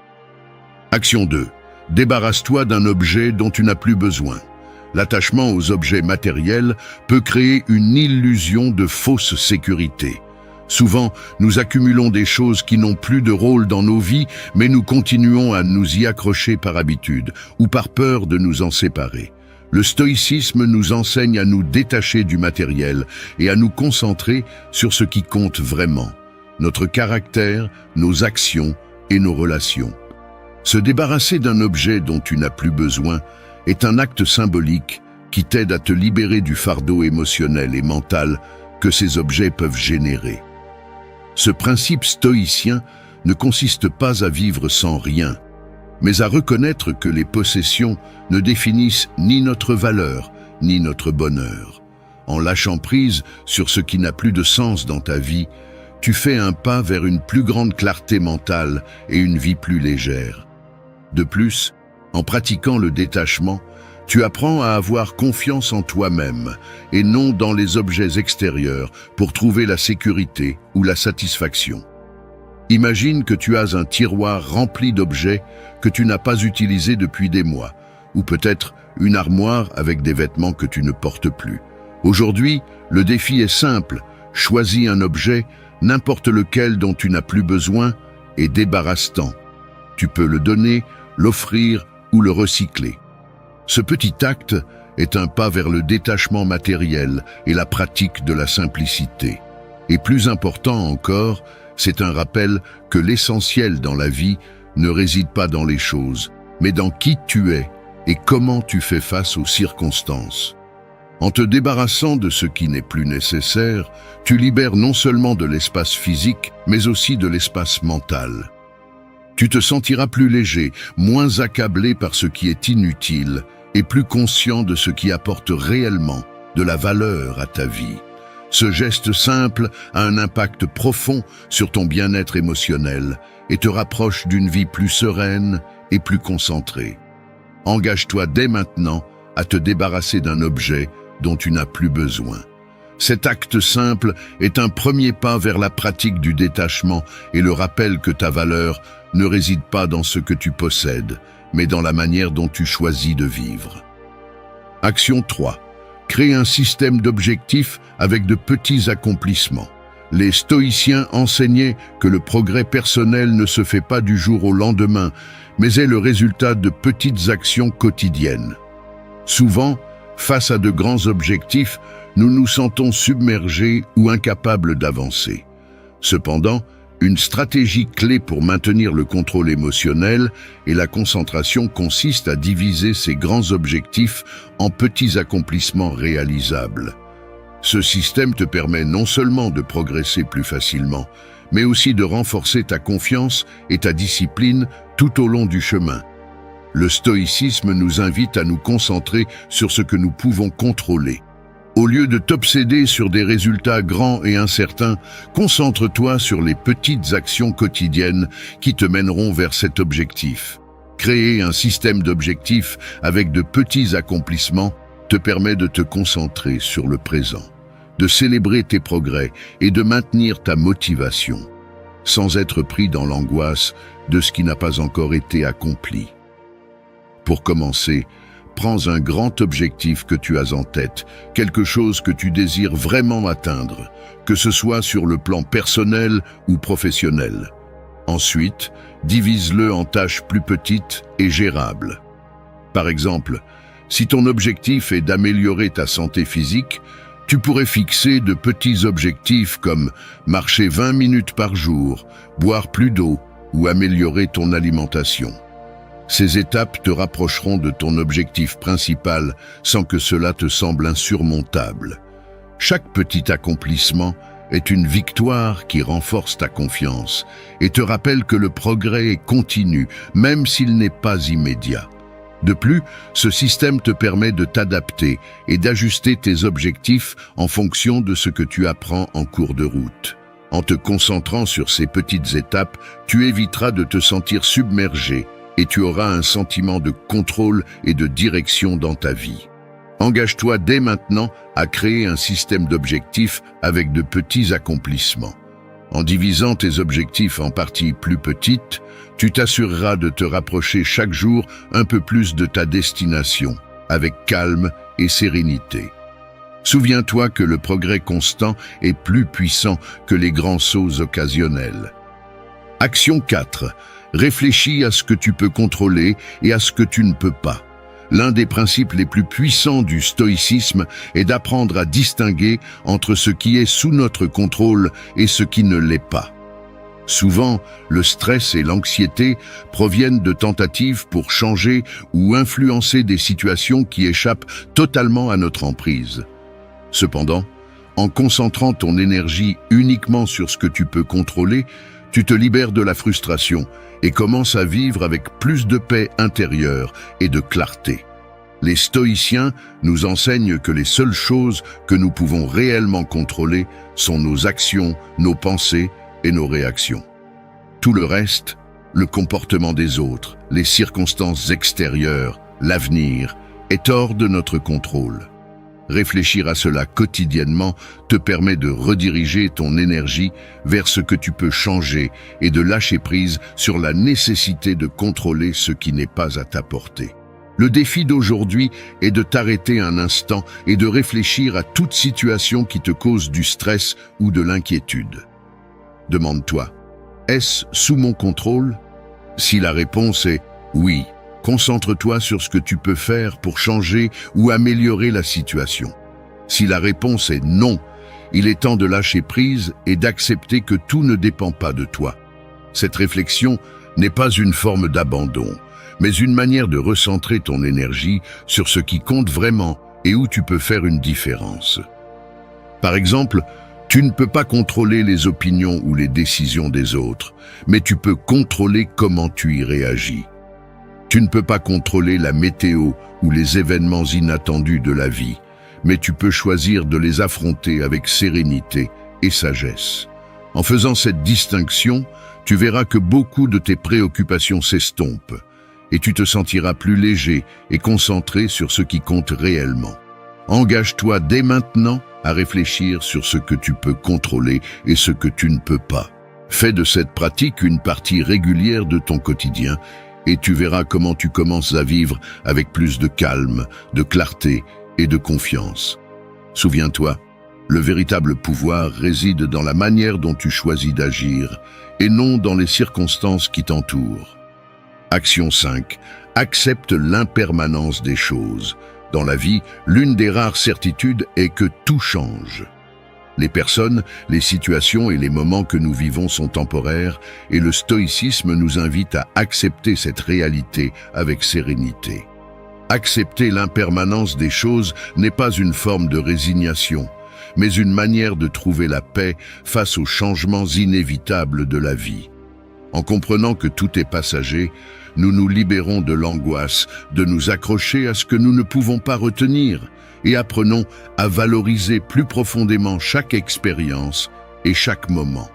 Action 2. Débarrasse-toi d'un objet dont tu n'as plus besoin. L'attachement aux objets matériels peut créer une illusion de fausse sécurité. Souvent, nous accumulons des choses qui n'ont plus de rôle dans nos vies, mais nous continuons à nous y accrocher par habitude ou par peur de nous en séparer. Le stoïcisme nous enseigne à nous détacher du matériel et à nous concentrer sur ce qui compte vraiment, notre caractère, nos actions et nos relations. Se débarrasser d'un objet dont tu n'as plus besoin est un acte symbolique qui t'aide à te libérer du fardeau émotionnel et mental que ces objets peuvent générer. Ce principe stoïcien ne consiste pas à vivre sans rien, mais à reconnaître que les possessions ne définissent ni notre valeur, ni notre bonheur. En lâchant prise sur ce qui n'a plus de sens dans ta vie, tu fais un pas vers une plus grande clarté mentale et une vie plus légère. De plus, en pratiquant le détachement, tu apprends à avoir confiance en toi-même et non dans les objets extérieurs pour trouver la sécurité ou la satisfaction. Imagine que tu as un tiroir rempli d'objets que tu n'as pas utilisés depuis des mois, ou peut-être une armoire avec des vêtements que tu ne portes plus. Aujourd'hui, le défi est simple. Choisis un objet, n'importe lequel dont tu n'as plus besoin, et débarrasse-t'en. Tu peux le donner, l'offrir ou le recycler. Ce petit acte est un pas vers le détachement matériel et la pratique de la simplicité. Et plus important encore, c'est un rappel que l'essentiel dans la vie ne réside pas dans les choses, mais dans qui tu es et comment tu fais face aux circonstances. En te débarrassant de ce qui n'est plus nécessaire, tu libères non seulement de l'espace physique, mais aussi de l'espace mental. Tu te sentiras plus léger, moins accablé par ce qui est inutile et plus conscient de ce qui apporte réellement de la valeur à ta vie. Ce geste simple a un impact profond sur ton bien-être émotionnel et te rapproche d'une vie plus sereine et plus concentrée. Engage-toi dès maintenant à te débarrasser d'un objet dont tu n'as plus besoin. Cet acte simple est un premier pas vers la pratique du détachement et le rappel que ta valeur ne réside pas dans ce que tu possèdes, mais dans la manière dont tu choisis de vivre. Action 3. Crée un système d'objectifs avec de petits accomplissements. Les stoïciens enseignaient que le progrès personnel ne se fait pas du jour au lendemain, mais est le résultat de petites actions quotidiennes. Souvent, face à de grands objectifs, nous nous sentons submergés ou incapables d'avancer. Cependant, une stratégie clé pour maintenir le contrôle émotionnel et la concentration consiste à diviser ces grands objectifs en petits accomplissements réalisables. Ce système te permet non seulement de progresser plus facilement, mais aussi de renforcer ta confiance et ta discipline tout au long du chemin. Le stoïcisme nous invite à nous concentrer sur ce que nous pouvons contrôler. Au lieu de t'obséder sur des résultats grands et incertains, concentre-toi sur les petites actions quotidiennes qui te mèneront vers cet objectif. Créer un système d'objectifs avec de petits accomplissements te permet de te concentrer sur le présent, de célébrer tes progrès et de maintenir ta motivation, sans être pris dans l'angoisse de ce qui n'a pas encore été accompli. Pour commencer, prends un grand objectif que tu as en tête, quelque chose que tu désires vraiment atteindre, que ce soit sur le plan personnel ou professionnel. Ensuite, divise-le en tâches plus petites et gérables. Par exemple, si ton objectif est d'améliorer ta santé physique, tu pourrais fixer de petits objectifs comme marcher 20 minutes par jour, boire plus d'eau ou améliorer ton alimentation. Ces étapes te rapprocheront de ton objectif principal sans que cela te semble insurmontable. Chaque petit accomplissement est une victoire qui renforce ta confiance et te rappelle que le progrès est continu, même s'il n'est pas immédiat. De plus, ce système te permet de t'adapter et d'ajuster tes objectifs en fonction de ce que tu apprends en cours de route. En te concentrant sur ces petites étapes, tu éviteras de te sentir submergé et tu auras un sentiment de contrôle et de direction dans ta vie. Engage-toi dès maintenant à créer un système d'objectifs avec de petits accomplissements. En divisant tes objectifs en parties plus petites, tu t'assureras de te rapprocher chaque jour un peu plus de ta destination, avec calme et sérénité. Souviens-toi que le progrès constant est plus puissant que les grands sauts occasionnels. Action 4. Réfléchis à ce que tu peux contrôler et à ce que tu ne peux pas. L'un des principes les plus puissants du stoïcisme est d'apprendre à distinguer entre ce qui est sous notre contrôle et ce qui ne l'est pas. Souvent, le stress et l'anxiété proviennent de tentatives pour changer ou influencer des situations qui échappent totalement à notre emprise. Cependant, en concentrant ton énergie uniquement sur ce que tu peux contrôler, tu te libères de la frustration et commences à vivre avec plus de paix intérieure et de clarté. Les stoïciens nous enseignent que les seules choses que nous pouvons réellement contrôler sont nos actions, nos pensées et nos réactions. Tout le reste, le comportement des autres, les circonstances extérieures, l'avenir, est hors de notre contrôle. Réfléchir à cela quotidiennement te permet de rediriger ton énergie vers ce que tu peux changer et de lâcher prise sur la nécessité de contrôler ce qui n'est pas à ta portée. Le défi d'aujourd'hui est de t'arrêter un instant et de réfléchir à toute situation qui te cause du stress ou de l'inquiétude. Demande-toi, est-ce sous mon contrôle? Si la réponse est oui, concentre-toi sur ce que tu peux faire pour changer ou améliorer la situation. Si la réponse est non, il est temps de lâcher prise et d'accepter que tout ne dépend pas de toi. Cette réflexion n'est pas une forme d'abandon, mais une manière de recentrer ton énergie sur ce qui compte vraiment et où tu peux faire une différence. Par exemple, tu ne peux pas contrôler les opinions ou les décisions des autres, mais tu peux contrôler comment tu y réagis. Tu ne peux pas contrôler la météo ou les événements inattendus de la vie, mais tu peux choisir de les affronter avec sérénité et sagesse. En faisant cette distinction, tu verras que beaucoup de tes préoccupations s'estompent et tu te sentiras plus léger et concentré sur ce qui compte réellement. Engage-toi dès maintenant à réfléchir sur ce que tu peux contrôler et ce que tu ne peux pas. Fais de cette pratique une partie régulière de ton quotidien et tu verras comment tu commences à vivre avec plus de calme, de clarté et de confiance. Souviens-toi, le véritable pouvoir réside dans la manière dont tu choisis d'agir et non dans les circonstances qui t'entourent. Action 5. Accepte l'impermanence des choses. Dans la vie, l'une des rares certitudes est que tout change. Les personnes, les situations et les moments que nous vivons sont temporaires et le stoïcisme nous invite à accepter cette réalité avec sérénité. Accepter l'impermanence des choses n'est pas une forme de résignation, mais une manière de trouver la paix face aux changements inévitables de la vie. En comprenant que tout est passager, nous nous libérons de l'angoisse de nous accrocher à ce que nous ne pouvons pas retenir et apprenons à valoriser plus profondément chaque expérience et chaque moment.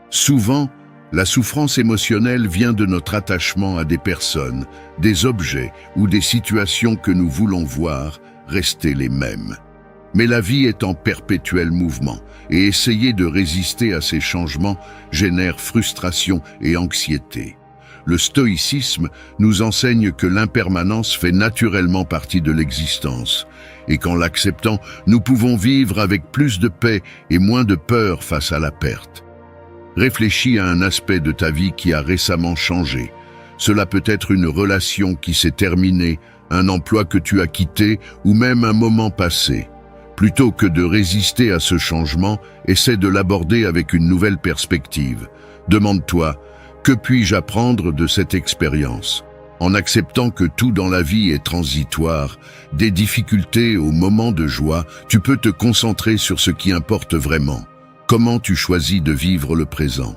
Souvent, la souffrance émotionnelle vient de notre attachement à des personnes, des objets ou des situations que nous voulons voir rester les mêmes. Mais la vie est en perpétuel mouvement et essayer de résister à ces changements génère frustration et anxiété. Le stoïcisme nous enseigne que l'impermanence fait naturellement partie de l'existence et qu'en l'acceptant, nous pouvons vivre avec plus de paix et moins de peur face à la perte. Réfléchis à un aspect de ta vie qui a récemment changé. Cela peut être une relation qui s'est terminée, un emploi que tu as quitté ou même un moment passé. Plutôt que de résister à ce changement, essaie de l'aborder avec une nouvelle perspective. Demande-toi, que puis-je apprendre de cette expérience? En acceptant que tout dans la vie est transitoire, des difficultés aux moments de joie, tu peux te concentrer sur ce qui importe vraiment. Comment tu choisis de vivre le présent?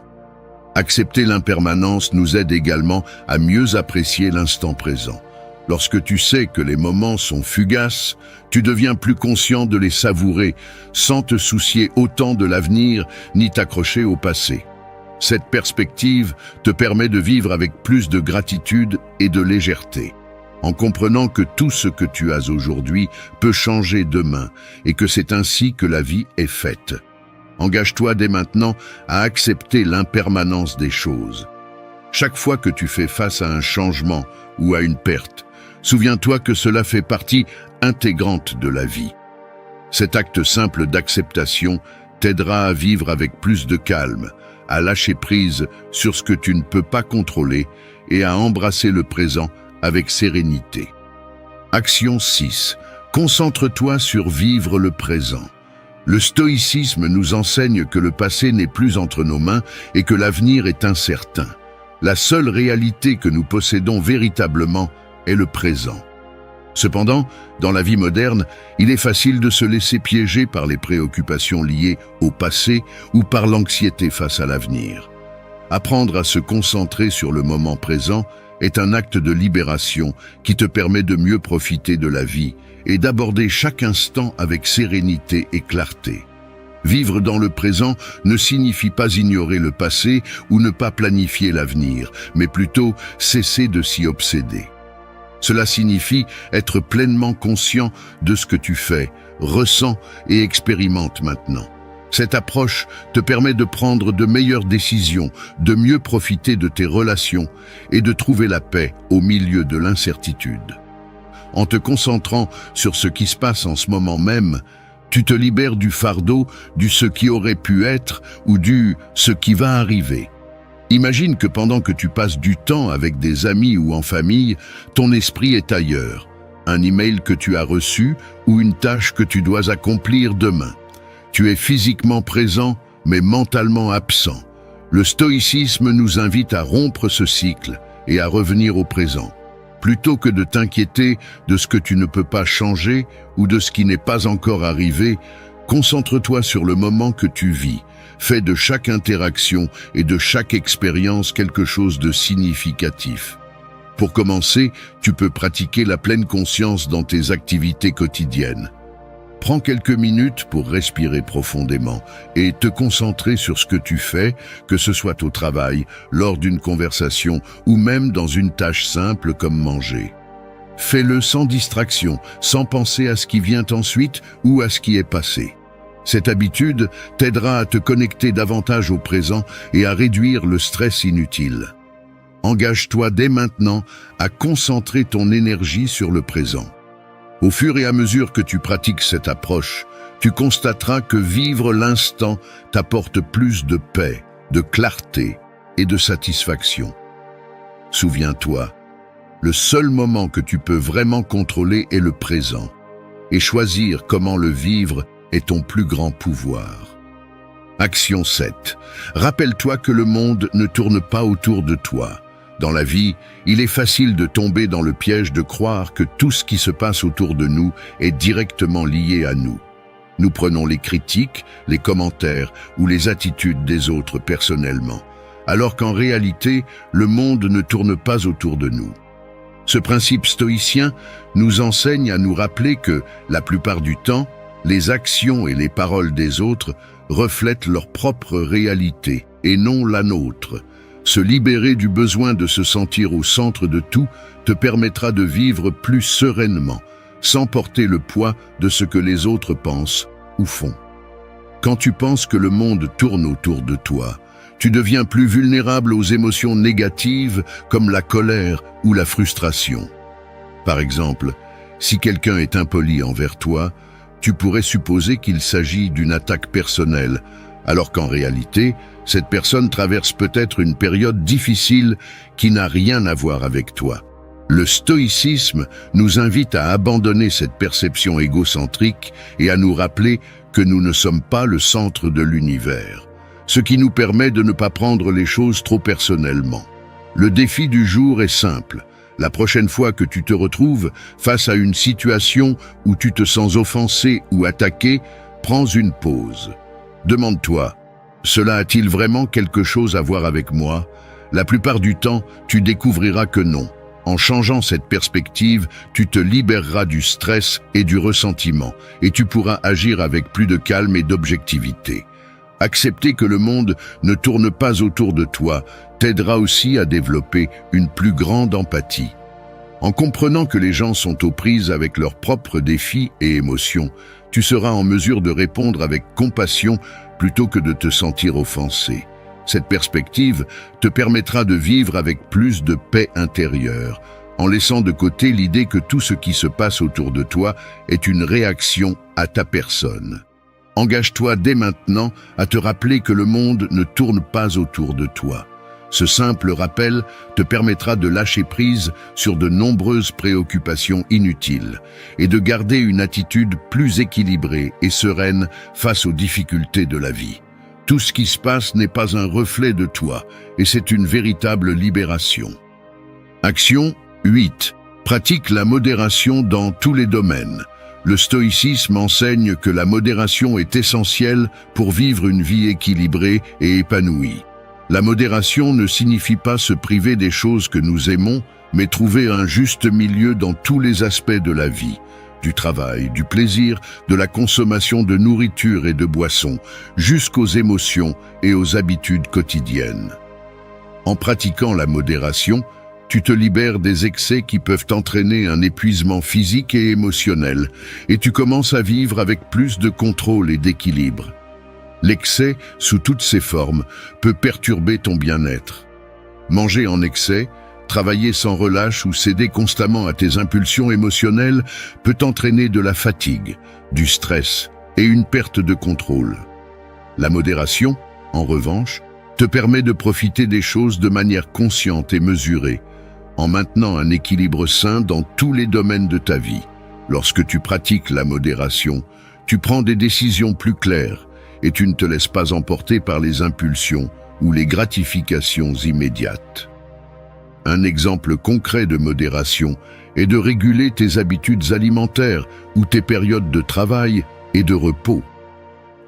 Accepter l'impermanence nous aide également à mieux apprécier l'instant présent. Lorsque tu sais que les moments sont fugaces, tu deviens plus conscient de les savourer, sans te soucier autant de l'avenir ni t'accrocher au passé. Cette perspective te permet de vivre avec plus de gratitude et de légèreté, en comprenant que tout ce que tu as aujourd'hui peut changer demain et que c'est ainsi que la vie est faite. Engage-toi dès maintenant à accepter l'impermanence des choses. Chaque fois que tu fais face à un changement ou à une perte, souviens-toi que cela fait partie intégrante de la vie. Cet acte simple d'acceptation t'aidera à vivre avec plus de calme, à lâcher prise sur ce que tu ne peux pas contrôler et à embrasser le présent avec sérénité. Action 6. Concentre-toi sur vivre le présent. Le stoïcisme nous enseigne que le passé n'est plus entre nos mains et que l'avenir est incertain. La seule réalité que nous possédons véritablement est le présent. Cependant, dans la vie moderne, il est facile de se laisser piéger par les préoccupations liées au passé ou par l'anxiété face à l'avenir. Apprendre à se concentrer sur le moment présent est un acte de libération qui te permet de mieux profiter de la vie et d'aborder chaque instant avec sérénité et clarté. Vivre dans le présent ne signifie pas ignorer le passé ou ne pas planifier l'avenir, mais plutôt cesser de s'y obséder. Cela signifie être pleinement conscient de ce que tu fais, ressens et expérimentes maintenant. Cette approche te permet de prendre de meilleures décisions, de mieux profiter de tes relations et de trouver la paix au milieu de l'incertitude. En te concentrant sur ce qui se passe en ce moment même, tu te libères du fardeau du ce qui aurait pu être ou du ce qui va arriver. Imagine que pendant que tu passes du temps avec des amis ou en famille, ton esprit est ailleurs. Un email que tu as reçu ou une tâche que tu dois accomplir demain. Tu es physiquement présent, mais mentalement absent. Le stoïcisme nous invite à rompre ce cycle et à revenir au présent. Plutôt que de t'inquiéter de ce que tu ne peux pas changer ou de ce qui n'est pas encore arrivé, concentre-toi sur le moment que tu vis. Fais de chaque interaction et de chaque expérience quelque chose de significatif. Pour commencer, tu peux pratiquer la pleine conscience dans tes activités quotidiennes. Prends quelques minutes pour respirer profondément et te concentrer sur ce que tu fais, que ce soit au travail, lors d'une conversation ou même dans une tâche simple comme manger. Fais-le sans distraction, sans penser à ce qui vient ensuite ou à ce qui est passé. Cette habitude t'aidera à te connecter davantage au présent et à réduire le stress inutile. Engage-toi dès maintenant à concentrer ton énergie sur le présent. Au fur et à mesure que tu pratiques cette approche, tu constateras que vivre l'instant t'apporte plus de paix, de clarté et de satisfaction. Souviens-toi, le seul moment que tu peux vraiment contrôler est le présent, et choisir comment le vivre est ton plus grand pouvoir. Action 7. Rappelle-toi que le monde ne tourne pas autour de toi. Dans la vie, il est facile de tomber dans le piège de croire que tout ce qui se passe autour de nous est directement lié à nous. Nous prenons les critiques, les commentaires ou les attitudes des autres personnellement, alors qu'en réalité, le monde ne tourne pas autour de nous. Ce principe stoïcien nous enseigne à nous rappeler que, la plupart du temps, les actions et les paroles des autres reflètent leur propre réalité et non la nôtre. Se libérer du besoin de se sentir au centre de tout te permettra de vivre plus sereinement, sans porter le poids de ce que les autres pensent ou font. Quand tu penses que le monde tourne autour de toi, tu deviens plus vulnérable aux émotions négatives comme la colère ou la frustration. Par exemple, si quelqu'un est impoli envers toi, tu pourrais supposer qu'il s'agit d'une attaque personnelle, alors qu'en réalité, cette personne traverse peut-être une période difficile qui n'a rien à voir avec toi. Le stoïcisme nous invite à abandonner cette perception égocentrique et à nous rappeler que nous ne sommes pas le centre de l'univers, ce qui nous permet de ne pas prendre les choses trop personnellement. Le défi du jour est simple. La prochaine fois que tu te retrouves face à une situation où tu te sens offensé ou attaqué, prends une pause. Demande-toi, cela a-t-il vraiment quelque chose à voir avec moi? La plupart du temps, tu découvriras que non. En changeant cette perspective, tu te libéreras du stress et du ressentiment, et tu pourras agir avec plus de calme et d'objectivité. Accepter que le monde ne tourne pas autour de toi t'aidera aussi à développer une plus grande empathie. En comprenant que les gens sont aux prises avec leurs propres défis et émotions, tu seras en mesure de répondre avec compassion plutôt que de te sentir offensé. Cette perspective te permettra de vivre avec plus de paix intérieure, en laissant de côté l'idée que tout ce qui se passe autour de toi est une réaction à ta personne. Engage-toi dès maintenant à te rappeler que le monde ne tourne pas autour de toi. Ce simple rappel te permettra de lâcher prise sur de nombreuses préoccupations inutiles et de garder une attitude plus équilibrée et sereine face aux difficultés de la vie. Tout ce qui se passe n'est pas un reflet de toi et c'est une véritable libération. Action 8. Pratique la modération dans tous les domaines. Le stoïcisme enseigne que la modération est essentielle pour vivre une vie équilibrée et épanouie. La modération ne signifie pas se priver des choses que nous aimons, mais trouver un juste milieu dans tous les aspects de la vie, du travail, du plaisir, de la consommation de nourriture et de boissons, jusqu'aux émotions et aux habitudes quotidiennes. En pratiquant la modération, tu te libères des excès qui peuvent entraîner un épuisement physique et émotionnel, et tu commences à vivre avec plus de contrôle et d'équilibre. L'excès, sous toutes ses formes, peut perturber ton bien-être. Manger en excès, travailler sans relâche ou céder constamment à tes impulsions émotionnelles peut entraîner de la fatigue, du stress et une perte de contrôle. La modération, en revanche, te permet de profiter des choses de manière consciente et mesurée, en maintenant un équilibre sain dans tous les domaines de ta vie. Lorsque tu pratiques la modération, tu prends des décisions plus claires et tu ne te laisses pas emporter par les impulsions ou les gratifications immédiates. Un exemple concret de modération est de réguler tes habitudes alimentaires ou tes périodes de travail et de repos.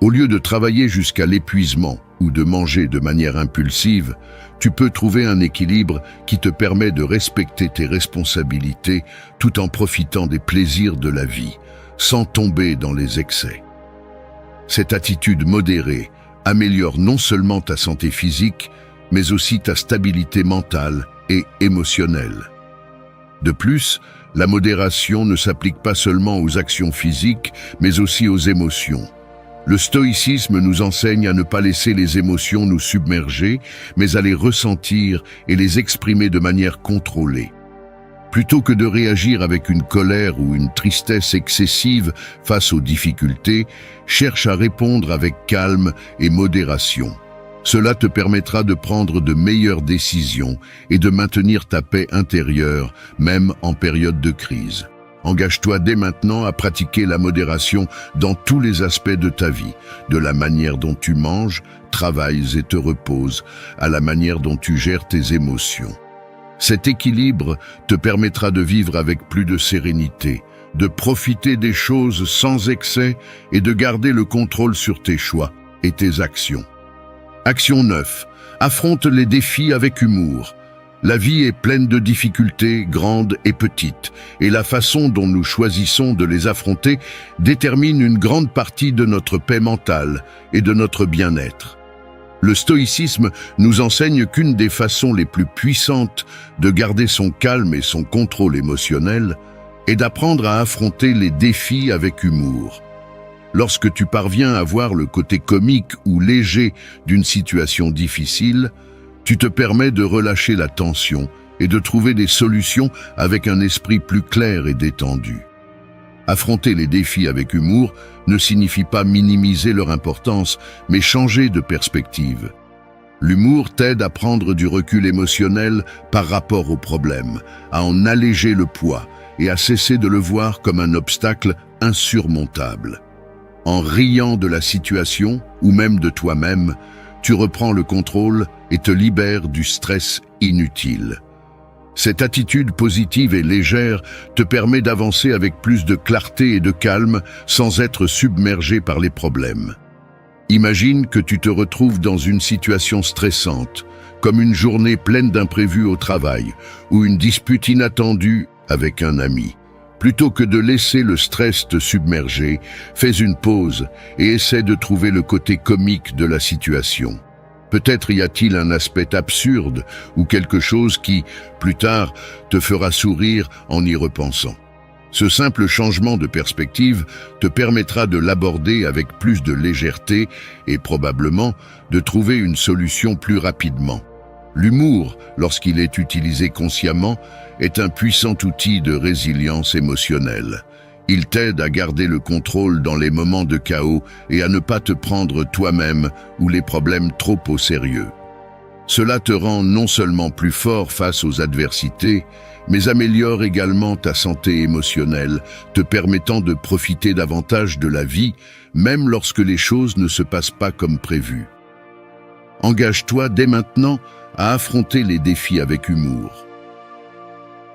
Au lieu de travailler jusqu'à l'épuisement ou de manger de manière impulsive, tu peux trouver un équilibre qui te permet de respecter tes responsabilités tout en profitant des plaisirs de la vie, sans tomber dans les excès. Cette attitude modérée améliore non seulement ta santé physique, mais aussi ta stabilité mentale et émotionnelle. De plus, la modération ne s'applique pas seulement aux actions physiques, mais aussi aux émotions. Le stoïcisme nous enseigne à ne pas laisser les émotions nous submerger, mais à les ressentir et les exprimer de manière contrôlée. Plutôt que de réagir avec une colère ou une tristesse excessive face aux difficultés, cherche à répondre avec calme et modération. Cela te permettra de prendre de meilleures décisions et de maintenir ta paix intérieure, même en période de crise. Engage-toi dès maintenant à pratiquer la modération dans tous les aspects de ta vie, de la manière dont tu manges, travailles et te reposes, à la manière dont tu gères tes émotions. Cet équilibre te permettra de vivre avec plus de sérénité, de profiter des choses sans excès et de garder le contrôle sur tes choix et tes actions. Action 9. Affronte les défis avec humour. La vie est pleine de difficultés, grandes et petites, et la façon dont nous choisissons de les affronter détermine une grande partie de notre paix mentale et de notre bien-être. Le stoïcisme nous enseigne qu'une des façons les plus puissantes de garder son calme et son contrôle émotionnel est d'apprendre à affronter les défis avec humour. Lorsque tu parviens à voir le côté comique ou léger d'une situation difficile, tu te permets de relâcher la tension et de trouver des solutions avec un esprit plus clair et détendu. Affronter les défis avec humour ne signifie pas minimiser leur importance, mais changer de perspective. L'humour t'aide à prendre du recul émotionnel par rapport au problème, à en alléger le poids et à cesser de le voir comme un obstacle insurmontable. En riant de la situation, ou même de toi-même, tu reprends le contrôle et te libères du stress inutile. Cette attitude positive et légère te permet d'avancer avec plus de clarté et de calme sans être submergé par les problèmes. Imagine que tu te retrouves dans une situation stressante, comme une journée pleine d'imprévus au travail ou une dispute inattendue avec un ami. Plutôt que de laisser le stress te submerger, fais une pause et essaie de trouver le côté comique de la situation. Peut-être y a-t-il un aspect absurde ou quelque chose qui, plus tard, te fera sourire en y repensant. Ce simple changement de perspective te permettra de l'aborder avec plus de légèreté et probablement de trouver une solution plus rapidement. L'humour, lorsqu'il est utilisé consciemment, est un puissant outil de résilience émotionnelle. Il t'aide à garder le contrôle dans les moments de chaos et à ne pas te prendre toi-même ou les problèmes trop au sérieux. Cela te rend non seulement plus fort face aux adversités, mais améliore également ta santé émotionnelle, te permettant de profiter davantage de la vie, même lorsque les choses ne se passent pas comme prévu. Engage-toi dès maintenant à affronter les défis avec humour.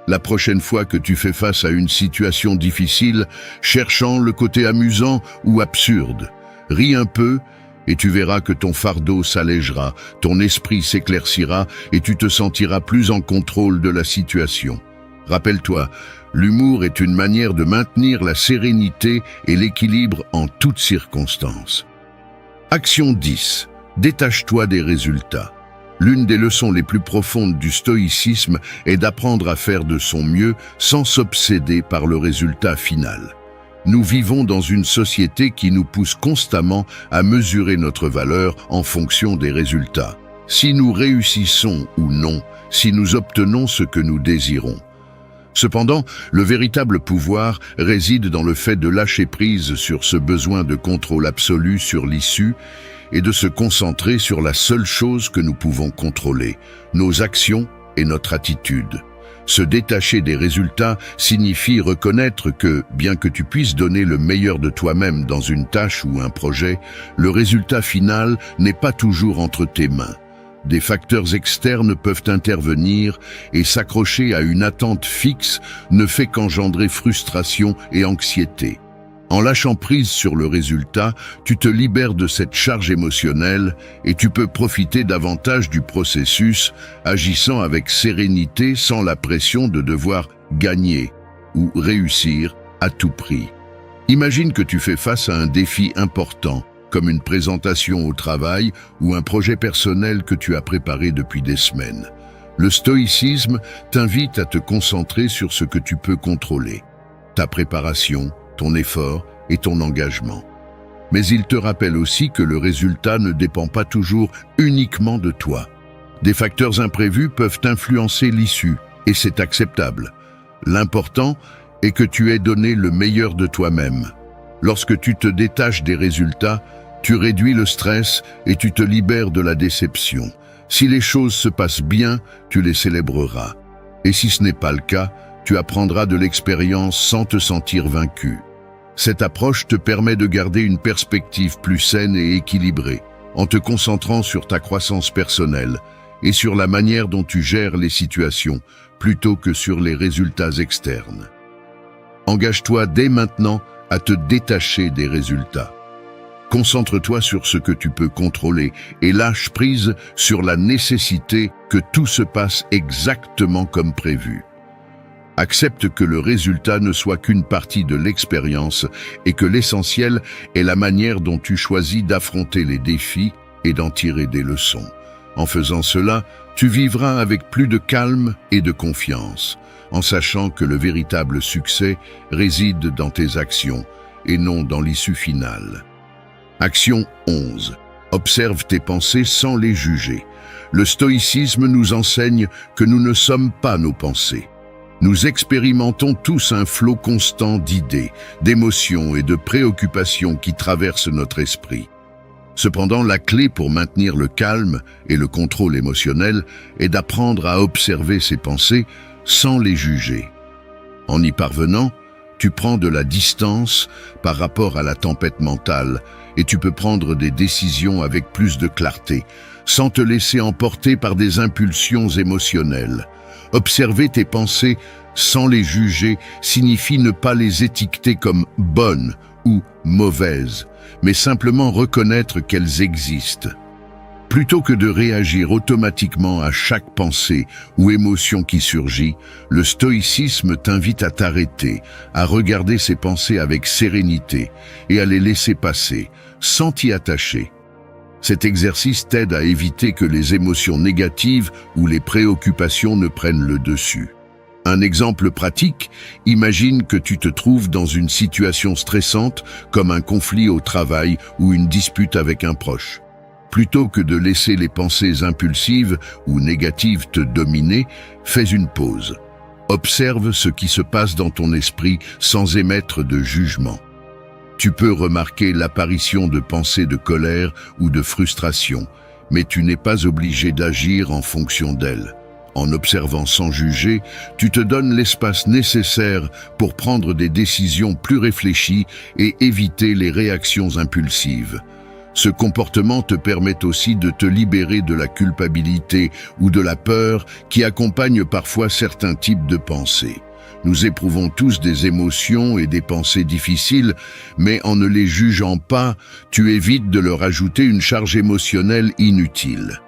La prochaine fois que tu fais face à une situation difficile, cherchant le côté amusant ou absurde, ris un peu et tu verras que ton fardeau s'allégera, ton esprit s'éclaircira et tu te sentiras plus en contrôle de la situation. Rappelle-toi, l'humour est une manière de maintenir la sérénité et l'équilibre en toutes circonstances. Action 10. Détache-toi des résultats. L'une des leçons les plus profondes du stoïcisme est d'apprendre à faire de son mieux sans s'obséder par le résultat final. Nous vivons dans une société qui nous pousse constamment à mesurer notre valeur en fonction des résultats. Si nous réussissons ou non, si nous obtenons ce que nous désirons. Cependant, le véritable pouvoir réside dans le fait de lâcher prise sur ce besoin de contrôle absolu sur l'issue et de se concentrer sur la seule chose que nous pouvons contrôler, nos actions et notre attitude. Se détacher des résultats signifie reconnaître que, bien que tu puisses donner le meilleur de toi-même dans une tâche ou un projet, le résultat final n'est pas toujours entre tes mains. Des facteurs externes peuvent intervenir et s'accrocher à une attente fixe ne fait qu'engendrer frustration et anxiété. En lâchant prise sur le résultat, tu te libères de cette charge émotionnelle et tu peux profiter davantage du processus, agissant avec sérénité sans la pression de devoir gagner ou réussir à tout prix. Imagine que tu fais face à un défi important, comme une présentation au travail ou un projet personnel que tu as préparé depuis des semaines. Le stoïcisme t'invite à te concentrer sur ce que tu peux contrôler, ta préparation, ton effort et ton engagement. Mais il te rappelle aussi que le résultat ne dépend pas toujours uniquement de toi. Des facteurs imprévus peuvent influencer l'issue, et c'est acceptable. L'important est que tu aies donné le meilleur de toi-même. Lorsque tu te détaches des résultats, tu réduis le stress et tu te libères de la déception. Si les choses se passent bien, tu les célébreras. Et si ce n'est pas le cas, tu apprendras de l'expérience sans te sentir vaincu. Cette approche te permet de garder une perspective plus saine et équilibrée, en te concentrant sur ta croissance personnelle et sur la manière dont tu gères les situations, plutôt que sur les résultats externes. Engage-toi dès maintenant à te détacher des résultats. Concentre-toi sur ce que tu peux contrôler et lâche prise sur la nécessité que tout se passe exactement comme prévu. Accepte que le résultat ne soit qu'une partie de l'expérience et que l'essentiel est la manière dont tu choisis d'affronter les défis et d'en tirer des leçons. En faisant cela, tu vivras avec plus de calme et de confiance, en sachant que le véritable succès réside dans tes actions et non dans l'issue finale. Action 11. Observe tes pensées sans les juger. Le stoïcisme nous enseigne que nous ne sommes pas nos pensées. Nous expérimentons tous un flot constant d'idées, d'émotions et de préoccupations qui traversent notre esprit. Cependant, la clé pour maintenir le calme et le contrôle émotionnel est d'apprendre à observer ces pensées sans les juger. En y parvenant, tu prends de la distance par rapport à la tempête mentale et tu peux prendre des décisions avec plus de clarté, sans te laisser emporter par des impulsions émotionnelles. Observer tes pensées sans les juger signifie ne pas les étiqueter comme bonnes ou mauvaises, mais simplement reconnaître qu'elles existent. Plutôt que de réagir automatiquement à chaque pensée ou émotion qui surgit, le stoïcisme t'invite à t'arrêter, à regarder ces pensées avec sérénité et à les laisser passer, sans t'y attacher. Cet exercice t'aide à éviter que les émotions négatives ou les préoccupations ne prennent le dessus. Un exemple pratique, imagine que tu te trouves dans une situation stressante comme un conflit au travail ou une dispute avec un proche. Plutôt que de laisser les pensées impulsives ou négatives te dominer, fais une pause. Observe ce qui se passe dans ton esprit sans émettre de jugement. Tu peux remarquer l'apparition de pensées de colère ou de frustration, mais tu n'es pas obligé d'agir en fonction d'elles. En observant sans juger, tu te donnes l'espace nécessaire pour prendre des décisions plus réfléchies et éviter les réactions impulsives. Ce comportement te permet aussi de te libérer de la culpabilité ou de la peur qui accompagnent parfois certains types de pensées. Nous éprouvons tous des émotions et des pensées difficiles, mais en ne les jugeant pas, tu évites de leur ajouter une charge émotionnelle inutile.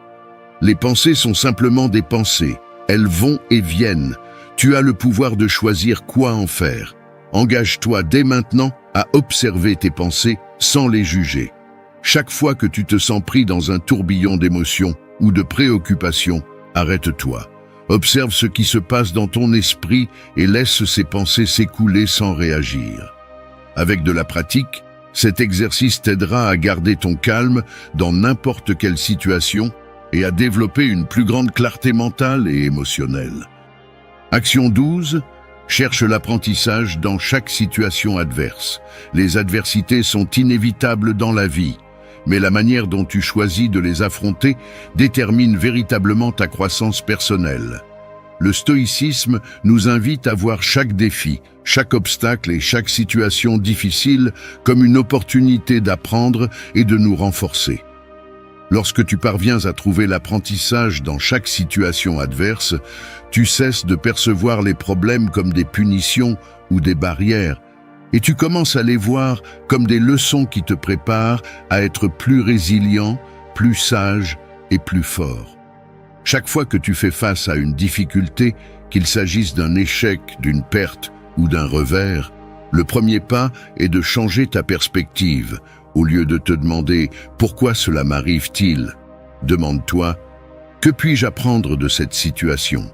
Les pensées sont simplement des pensées. Elles vont et viennent. Tu as le pouvoir de choisir quoi en faire. Engage-toi dès maintenant à observer tes pensées sans les juger. Chaque fois que tu te sens pris dans un tourbillon d'émotions ou de préoccupations, arrête-toi. Observe ce qui se passe dans ton esprit et laisse ces pensées s'écouler sans réagir. Avec de la pratique, cet exercice t'aidera à garder ton calme dans n'importe quelle situation et à développer une plus grande clarté mentale et émotionnelle. Action 12. Cherche l'apprentissage dans chaque situation adverse. Les adversités sont inévitables dans la vie, mais la manière dont tu choisis de les affronter détermine véritablement ta croissance personnelle. Le stoïcisme nous invite à voir chaque défi, chaque obstacle et chaque situation difficile comme une opportunité d'apprendre et de nous renforcer. Lorsque tu parviens à trouver l'apprentissage dans chaque situation adverse, tu cesses de percevoir les problèmes comme des punitions ou des barrières, et tu commences à les voir comme des leçons qui te préparent à être plus résilient, plus sage et plus fort. Chaque fois que tu fais face à une difficulté, qu'il s'agisse d'un échec, d'une perte ou d'un revers, le premier pas est de changer ta perspective. Au lieu de te demander « Pourquoi cela m'arrive-t-il ?», demande-toi « Que puis-je apprendre de cette situation ?»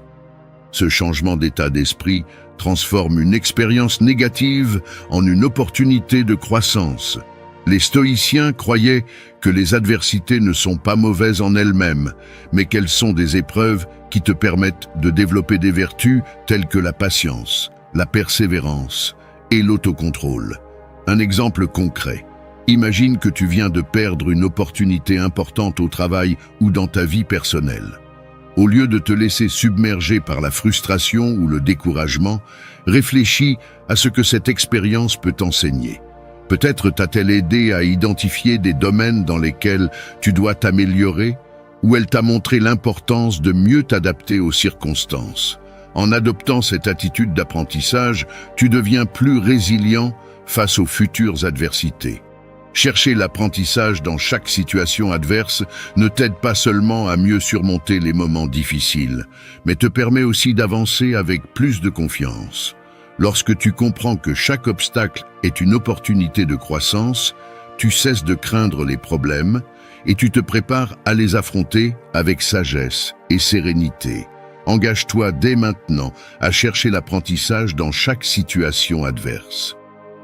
Ce changement d'état d'esprit transforme une expérience négative en une opportunité de croissance. Les stoïciens croyaient que les adversités ne sont pas mauvaises en elles-mêmes, mais qu'elles sont des épreuves qui te permettent de développer des vertus telles que la patience, la persévérance et l'autocontrôle. Un exemple concret. Imagine que tu viens de perdre une opportunité importante au travail ou dans ta vie personnelle. Au lieu de te laisser submerger par la frustration ou le découragement, réfléchis à ce que cette expérience peut t'enseigner. Peut-être t'a-t-elle aidé à identifier des domaines dans lesquels tu dois t'améliorer, ou elle t'a montré l'importance de mieux t'adapter aux circonstances. En adoptant cette attitude d'apprentissage, tu deviens plus résilient face aux futures adversités. Chercher l'apprentissage dans chaque situation adverse ne t'aide pas seulement à mieux surmonter les moments difficiles, mais te permet aussi d'avancer avec plus de confiance. Lorsque tu comprends que chaque obstacle est une opportunité de croissance, tu cesses de craindre les problèmes et tu te prépares à les affronter avec sagesse et sérénité. Engage-toi dès maintenant à chercher l'apprentissage dans chaque situation adverse.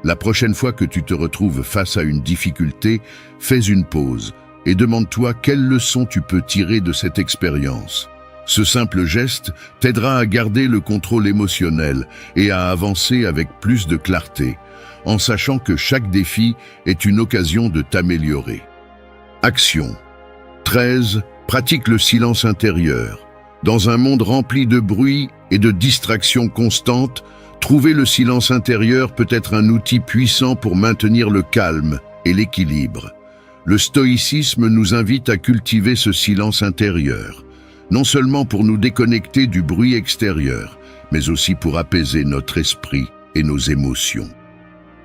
La prochaine fois que tu te retrouves face à une difficulté, fais une pause et demande-toi quelle leçon tu peux tirer de cette expérience. Ce simple geste t'aidera à garder le contrôle émotionnel et à avancer avec plus de clarté, en sachant que chaque défi est une occasion de t'améliorer. Action 13. Pratique le silence intérieur. Dans un monde rempli de bruit et de distractions constantes, trouver le silence intérieur peut être un outil puissant pour maintenir le calme et l'équilibre. Le stoïcisme nous invite à cultiver ce silence intérieur, non seulement pour nous déconnecter du bruit extérieur, mais aussi pour apaiser notre esprit et nos émotions.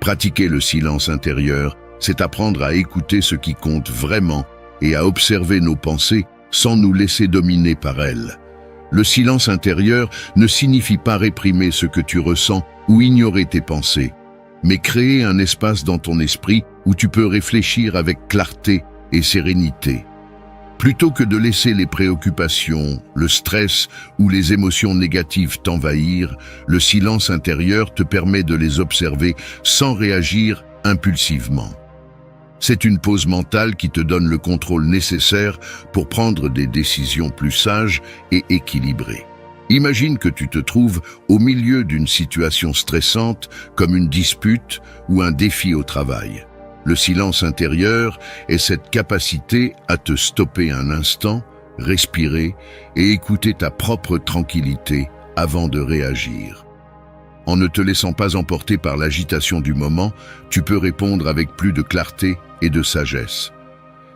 Pratiquer le silence intérieur, c'est apprendre à écouter ce qui compte vraiment et à observer nos pensées sans nous laisser dominer par elles. Le silence intérieur ne signifie pas réprimer ce que tu ressens ou ignorer tes pensées, mais créer un espace dans ton esprit où tu peux réfléchir avec clarté et sérénité. Plutôt que de laisser les préoccupations, le stress ou les émotions négatives t'envahir, le silence intérieur te permet de les observer sans réagir impulsivement. C'est une pause mentale qui te donne le contrôle nécessaire pour prendre des décisions plus sages et équilibrées. Imagine que tu te trouves au milieu d'une situation stressante comme une dispute ou un défi au travail. Le silence intérieur est cette capacité à te stopper un instant, respirer et écouter ta propre tranquillité avant de réagir. En ne te laissant pas emporter par l'agitation du moment, tu peux répondre avec plus de clarté et de sagesse.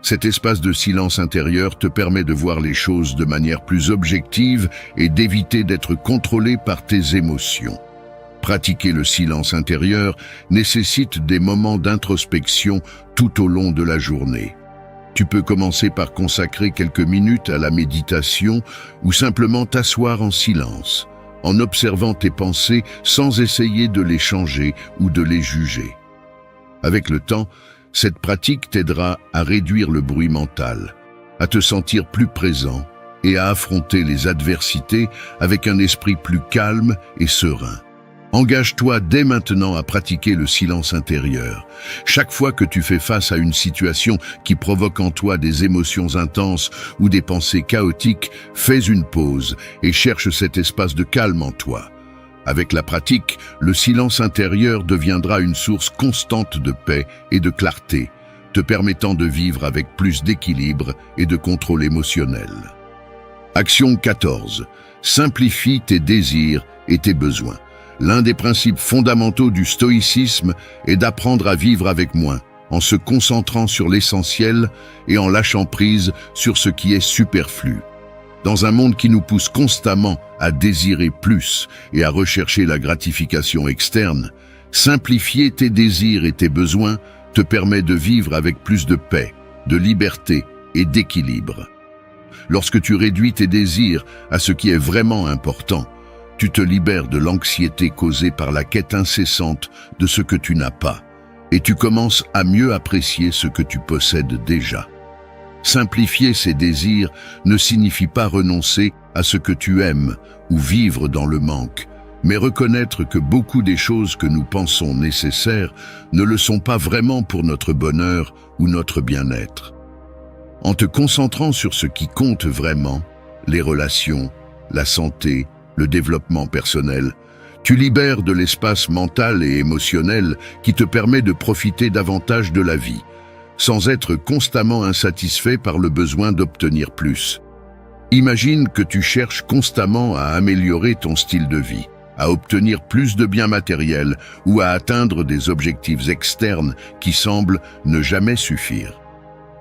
Cet espace de silence intérieur te permet de voir les choses de manière plus objective et d'éviter d'être contrôlé par tes émotions. Pratiquer le silence intérieur nécessite des moments d'introspection tout au long de la journée. Tu peux commencer par consacrer quelques minutes à la méditation ou simplement t'asseoir en silence, en observant tes pensées sans essayer de les changer ou de les juger. Avec le temps, cette pratique t'aidera à réduire le bruit mental, à te sentir plus présent et à affronter les adversités avec un esprit plus calme et serein. Engage-toi dès maintenant à pratiquer le silence intérieur. Chaque fois que tu fais face à une situation qui provoque en toi des émotions intenses ou des pensées chaotiques, fais une pause et cherche cet espace de calme en toi. Avec la pratique, le silence intérieur deviendra une source constante de paix et de clarté, te permettant de vivre avec plus d'équilibre et de contrôle émotionnel. Action 14. Simplifie tes désirs et tes besoins. L'un des principes fondamentaux du stoïcisme est d'apprendre à vivre avec moins, en se concentrant sur l'essentiel et en lâchant prise sur ce qui est superflu. Dans un monde qui nous pousse constamment à désirer plus et à rechercher la gratification externe, simplifier tes désirs et tes besoins te permet de vivre avec plus de paix, de liberté et d'équilibre. Lorsque tu réduis tes désirs à ce qui est vraiment important, tu te libères de l'anxiété causée par la quête incessante de ce que tu n'as pas, et tu commences à mieux apprécier ce que tu possèdes déjà. Simplifier ses désirs ne signifie pas renoncer à ce que tu aimes ou vivre dans le manque, mais reconnaître que beaucoup des choses que nous pensons nécessaires ne le sont pas vraiment pour notre bonheur ou notre bien-être. En te concentrant sur ce qui compte vraiment, les relations, la santé, le développement personnel, tu libères de l'espace mental et émotionnel qui te permet de profiter davantage de la vie, sans être constamment insatisfait par le besoin d'obtenir plus. Imagine que tu cherches constamment à améliorer ton style de vie, à obtenir plus de biens matériels ou à atteindre des objectifs externes qui semblent ne jamais suffire.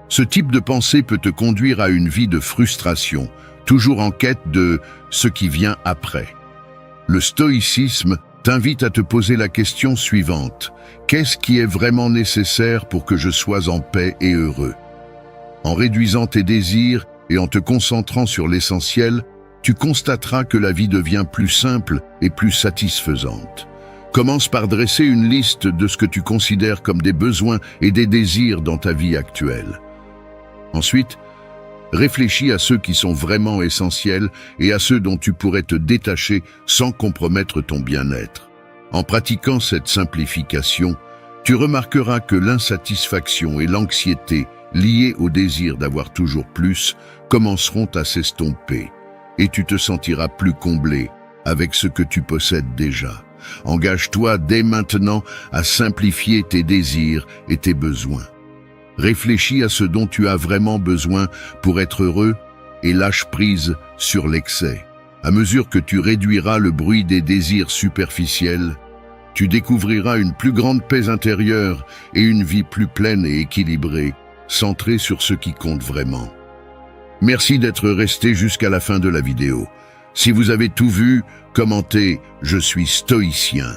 Ce type de pensée peut te conduire à une vie de frustration, toujours en quête de ce qui vient après. Le stoïcisme t'invite à te poser la question suivante. Qu'est-ce qui est vraiment nécessaire pour que je sois en paix et heureux? En réduisant tes désirs et en te concentrant sur l'essentiel, tu constateras que la vie devient plus simple et plus satisfaisante. Commence par dresser une liste de ce que tu considères comme des besoins et des désirs dans ta vie actuelle. Ensuite, réfléchis à ceux qui sont vraiment essentiels et à ceux dont tu pourrais te détacher sans compromettre ton bien-être. En pratiquant cette simplification, tu remarqueras que l'insatisfaction et l'anxiété liées au désir d'avoir toujours plus commenceront à s'estomper et tu te sentiras plus comblé avec ce que tu possèdes déjà. Engage-toi dès maintenant à simplifier tes désirs et tes besoins. Réfléchis à ce dont tu as vraiment besoin pour être heureux et lâche prise sur l'excès. À mesure que tu réduiras le bruit des désirs superficiels, tu découvriras une plus grande paix intérieure et une vie plus pleine et équilibrée, centré sur ce qui compte vraiment. Merci d'être resté jusqu'à la fin de la vidéo. Si vous avez tout vu, commentez « Je suis stoïcien »